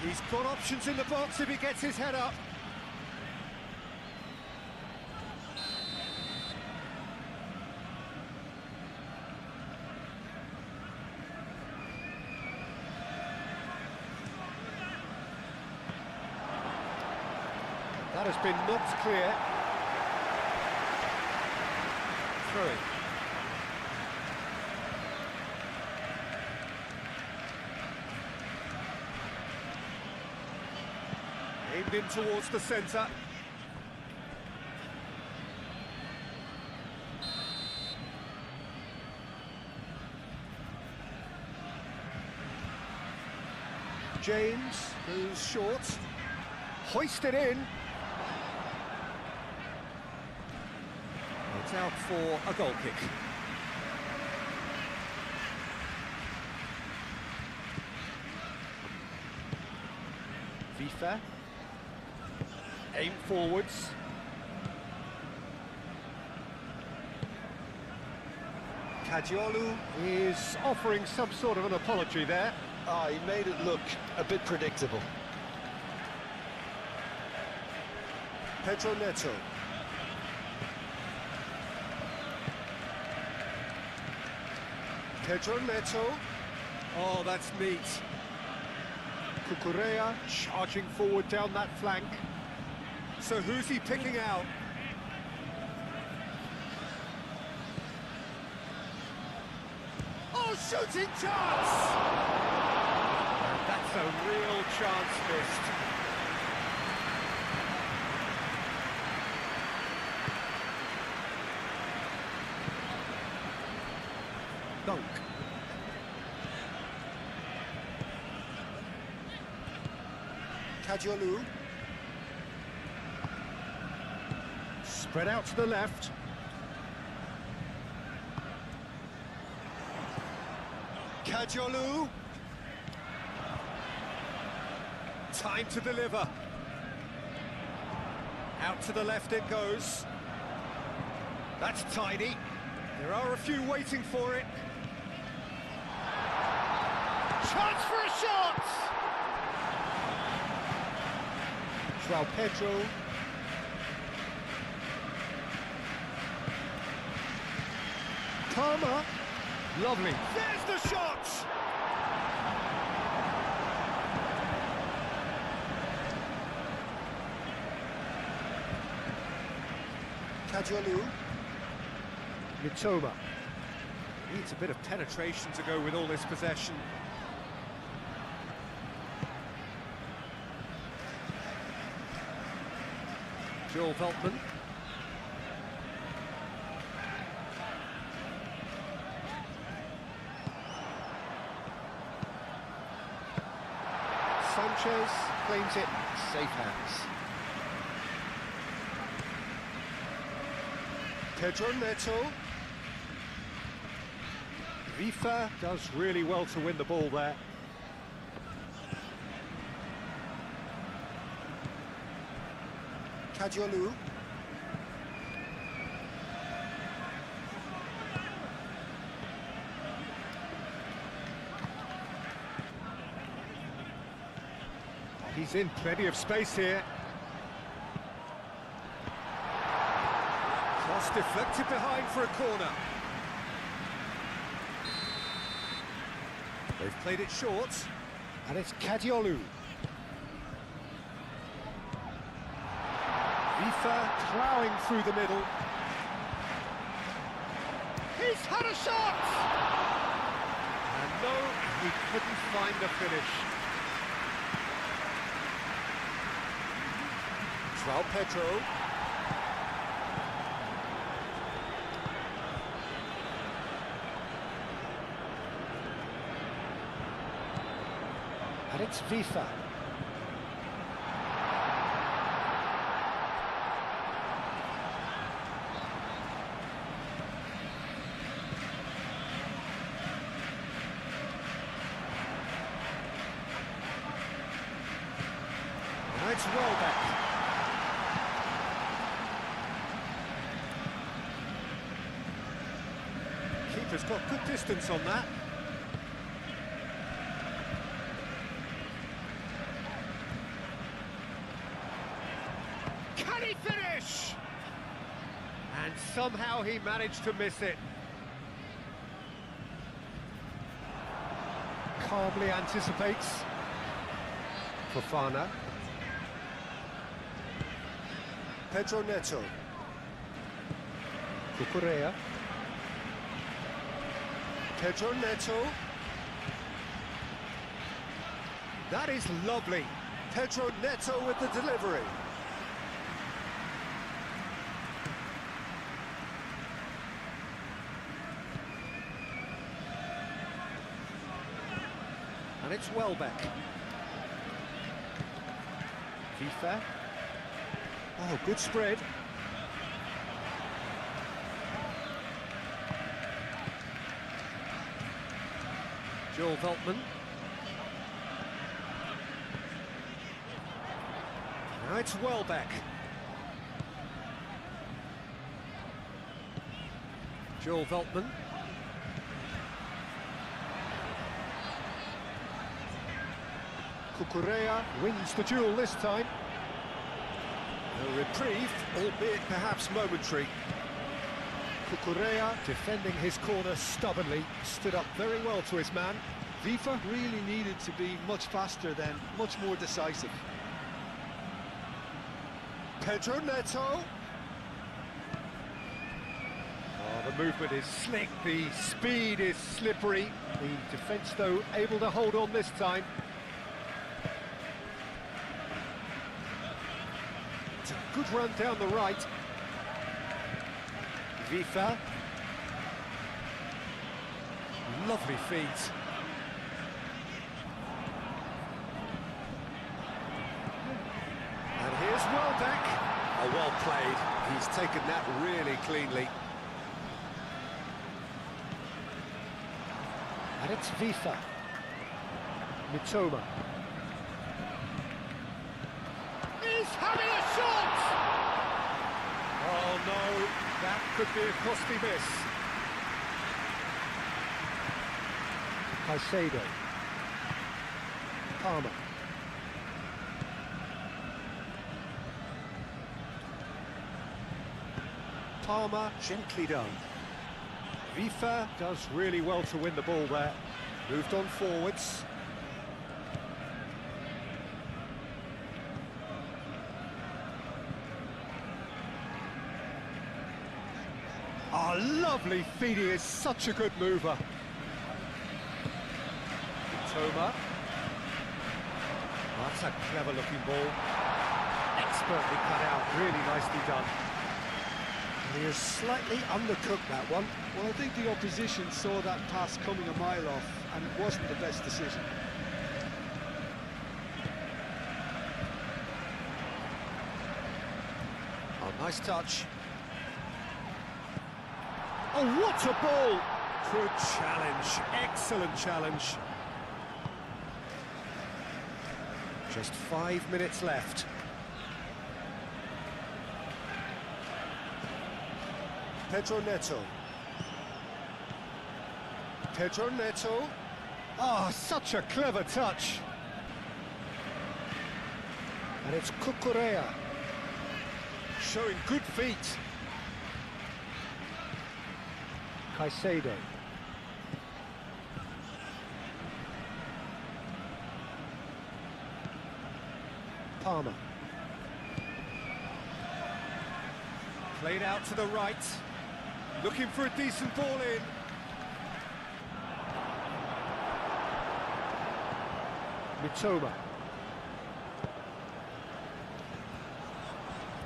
He's got options in the box if he gets his head up. That has been knocked clear. Through it. Aimed in towards the centre. James goes short. Hoisted in. It's out for a goal kick. FIFA. Aim forwards. Kajiolu. Is offering some sort of an apology there. Ah, he made it look a bit predictable. Pedro Neto. Pedro Neto. Oh, that's neat. Cucurella charging forward down that flank. So who's he picking out? Oh, shooting chance! And that's a real chance missed. Dunk. Kajiolu. Spread out to the left. Kajiolu. Time to deliver. Out to the left it goes. That's tidy. There are a few waiting for it. Chance for a shot! João Pedro. Palmer. Lovely. There's the shot! Kajiolu. Mitoma. Needs a bit of penetration to go with all this possession. Joel Veltman. Sanchez claims it, safe hands. Pedro Neto. Vifa does really well to win the ball there. Kajiolu. He's in plenty of space here. Cross deflected behind for a corner. They've played it short, and it's Kajiolu. Vifa ploughing through the middle. He's had a shot! And no, he couldn't find the finish. João Pedro. And it's Vifa. And it's Welbeck. Keeper's got good distance on that. Can he finish? And somehow he managed to miss it. Calmly anticipates. Fofana. Pedro Neto. Cucurella. Pedro Neto. That is lovely. Pedro Neto with the delivery. And it's Welbeck. Vifa. Oh, good spread. Joel Veltman. Now it's Welbeck. Joel Veltman. Cucurella wins the duel this time. A reprieve, albeit perhaps momentary. Cucurella defending his corner stubbornly, stood up very well to his man. FIFA really needed to be much faster then, much more decisive. Pedro Neto. Oh, the movement is slick, the speed is slippery. The defence, though, able to hold on this time. It's a good run down the right. Vifa. Lovely feet. And here's Welbeck. Oh, well played. He's taken that really cleanly. And it's Vifa. Mitoma. He's having a shot! Oh no, that could be a costly miss. Caicedo. Palmer. Palmer, gently done. Vifa does really well to win the ball there. Moved on forwards. Oh, lovely feed, he is such a good mover. Toma. Oh, that's a clever looking ball. Expertly cut out, really nicely done. And he has slightly undercooked that one. Well, I think the opposition saw that pass coming a mile off, and it wasn't the best decision. Oh, nice touch. Oh, what a ball! Good challenge, excellent challenge. Just 5 minutes left. Pedro Neto. Pedro Neto. Oh, such a clever touch. And it's Cucurella. Showing good feet. Caicedo. Palmer. Played out to the right. Looking for a decent ball in. Mitoma.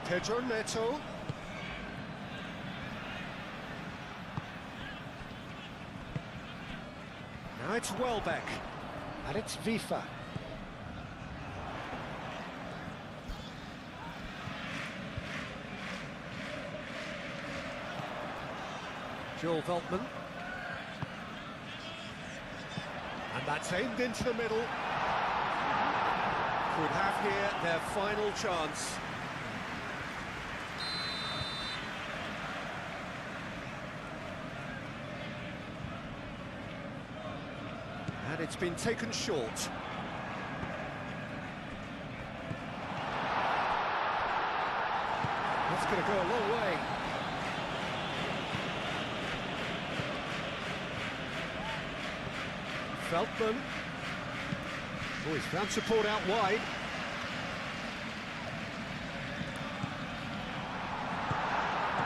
Pedro Neto. Now it's Welbeck. And it's Vifa. Joel Veltman. And that's aimed into the middle. Could have here their final chance. And it's been taken short. That's going to go a long way. Veltman. Oh, he's found support out wide.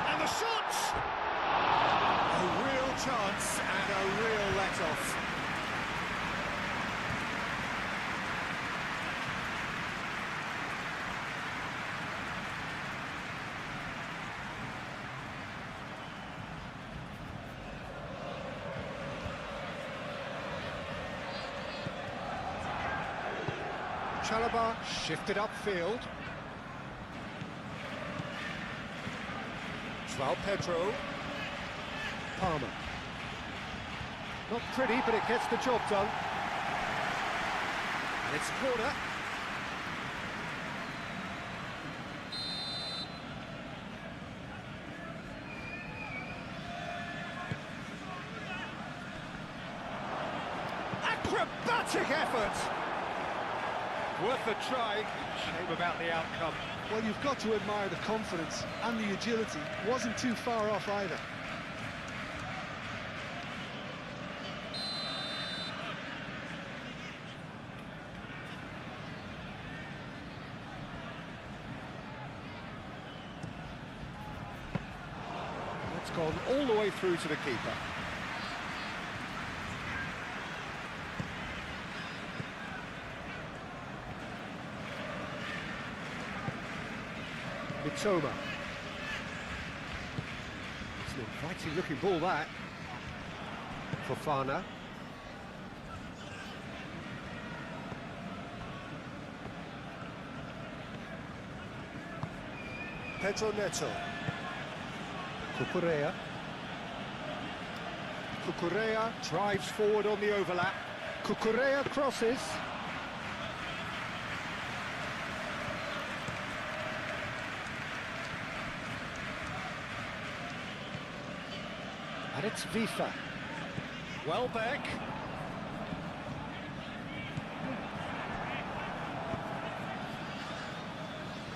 And the shot! A real chance and a real let-off. Chalobah shifted upfield. João Pedro. Palmer. Not pretty, but it gets the job done. And it's a corner. Acrobatic effort! Worth a try. Shame about the outcome. Well, you've got to admire the confidence and the agility. Wasn't too far off either. It's gone all the way through to the keeper. Mitoma. It's an inviting looking ball, that. Fofana. Pedro Neto. Cucurella. Cucurella drives forward on the overlap. Cucurella crosses. And it's Vifa. Welbeck.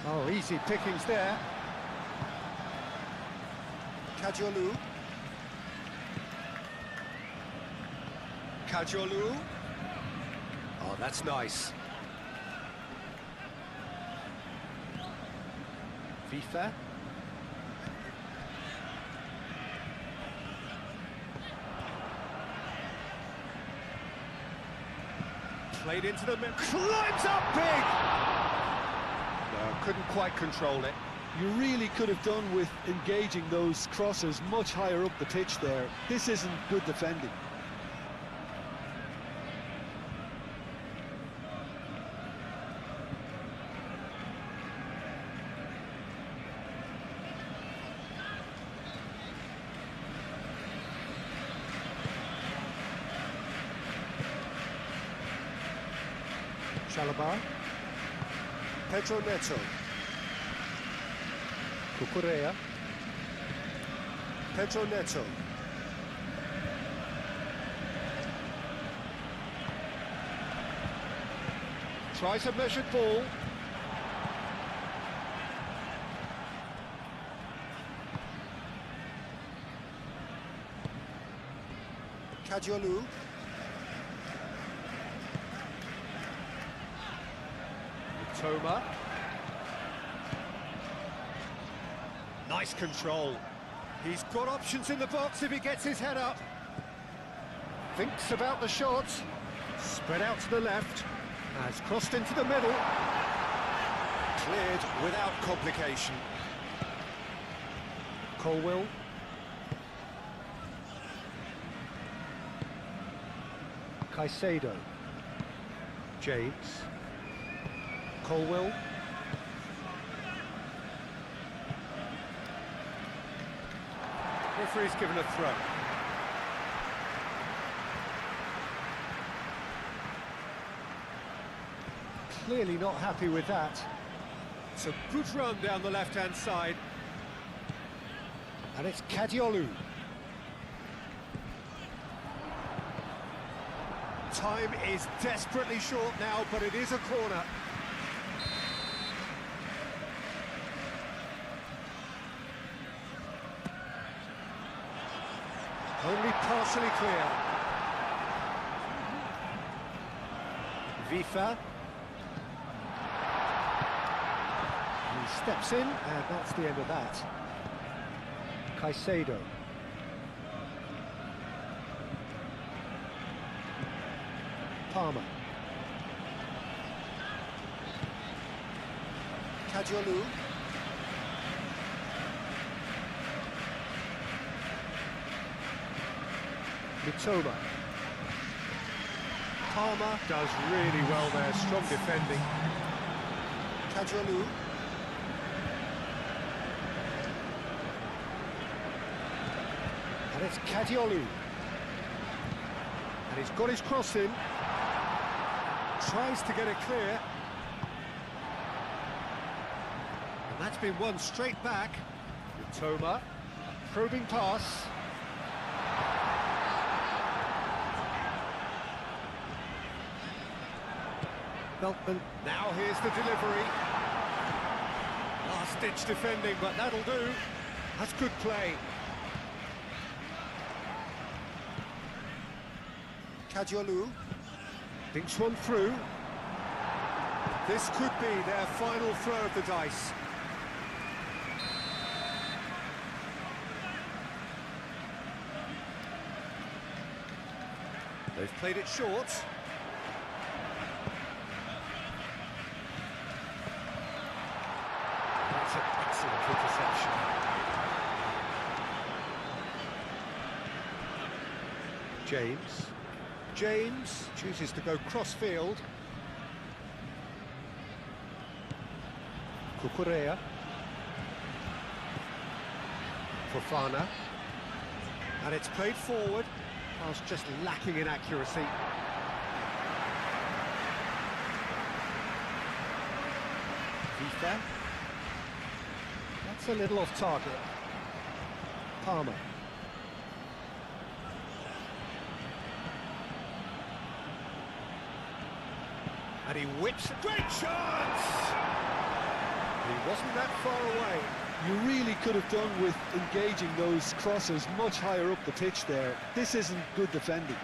Oh, easy pickings there. Kajolu. Kajolu. Oh, that's nice. Vifa. Played into the middle. Climbs up big! No, couldn't quite control it. You really could have done with engaging those crosses much higher up the pitch there. This isn't good defending. Chalobah. Pedro Neto. Cucurella. Pedro Neto. Tries a measured ball. Kajolu. Toma. Nice control. He's got options in the box if he gets his head up. Thinks about the shot. Spread out to the left. Has crossed into the middle. Cleared without complication. Colwill. Caicedo. James. Colwill. Referee's given a throw. Clearly not happy with that. It's a good run down the left-hand side. And it's Kadiolu. Time is desperately short now, but it is a corner. Only partially clear. Vifa. He steps in, and that's the end of that. Caicedo. Palmer. Kajolu. Mitoma. Palmer does really well there, strong defending. Kajolu. And it's Kadiolu. And he's got his cross in. Tries to get it clear. And that's been won straight back. Mitoma. Probing pass. Veltman, now here's the delivery. Last-ditch defending, but that'll do. That's good play. Kadiolu thinks one through. This could be their final throw of the dice. They've played it short. That's an excellent interception. James chooses to go cross-field. Cucurella. Fofana. And it's played forward. Pass just lacking in accuracy. Fifa. That's a little off target. Palmer. And he whips. Great chance! He wasn't that far away. You really could have done with engaging those crosses much higher up the pitch there. This isn't good defending.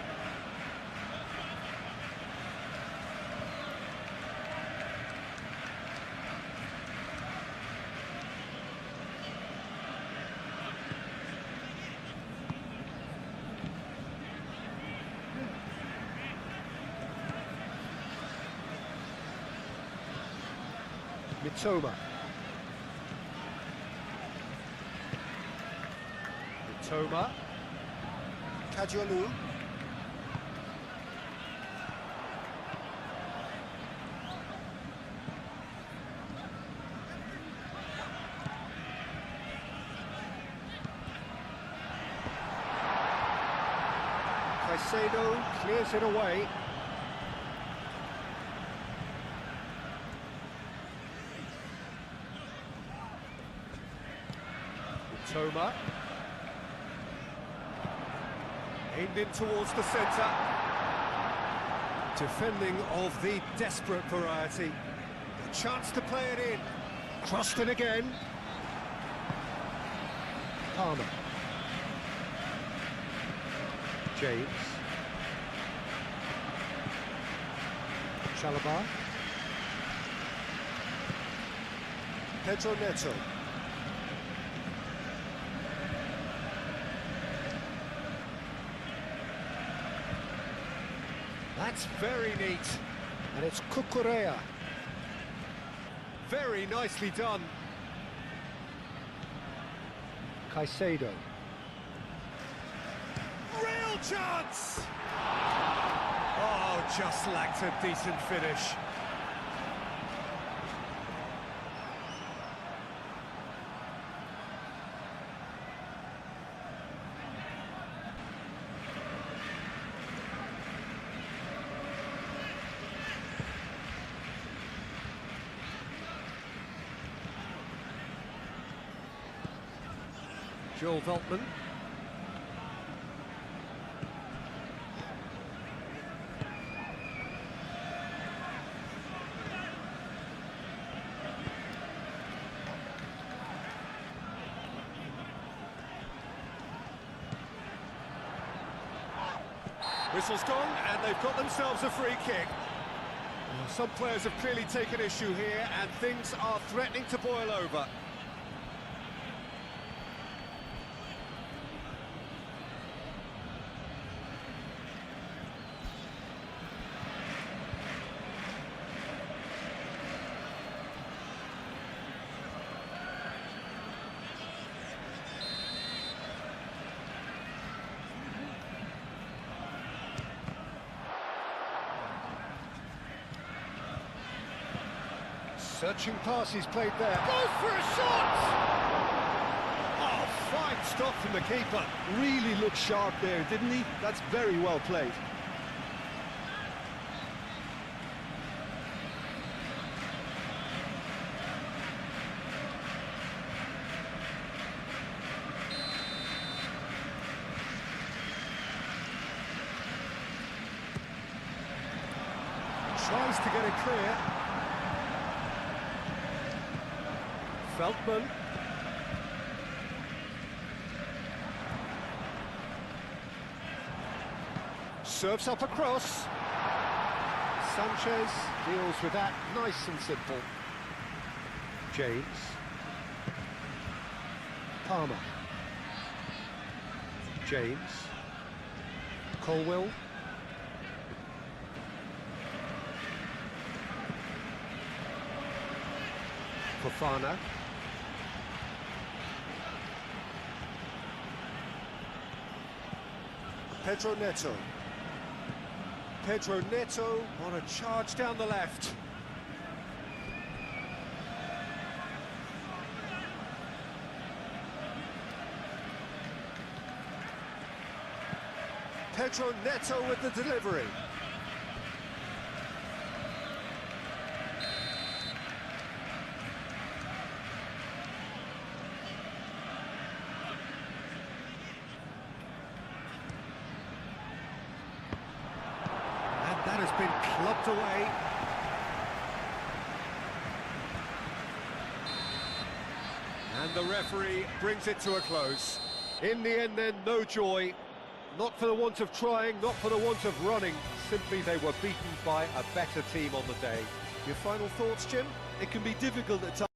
Mitoma. Kadiolu. Caicedo clears it away. Mitoma. Aimed in towards the centre. Defending of the desperate variety. A chance to play it in. Crossed it again. Palmer. James. Chalobah. Pedro Neto. That's very neat. And it's Cucurella. Very nicely done. Caicedo. Real chance! Oh, just lacked a decent finish. Joel Veltman. Whistle's gone, and they've got themselves a free kick. Some players have clearly taken issue here, and things are threatening to boil over. Searching pass he's played there. Goes for a shot! Oh, fine stop from the keeper. Really looked sharp there, didn't he? That's very well played. Tries to get it clear. Feldman. Serves up across. Sanchez deals with that nice and simple. James. Palmer. James. Colwell. Fofana. Pedro Neto. Pedro Neto on a charge down the left. Pedro Neto with the delivery. That has been clubbed away. And the referee brings it to a close. In the end then, no joy. Not for the want of trying, not for the want of running. Simply they were beaten by a better team on the day. Your final thoughts, Jim? It can be difficult at times.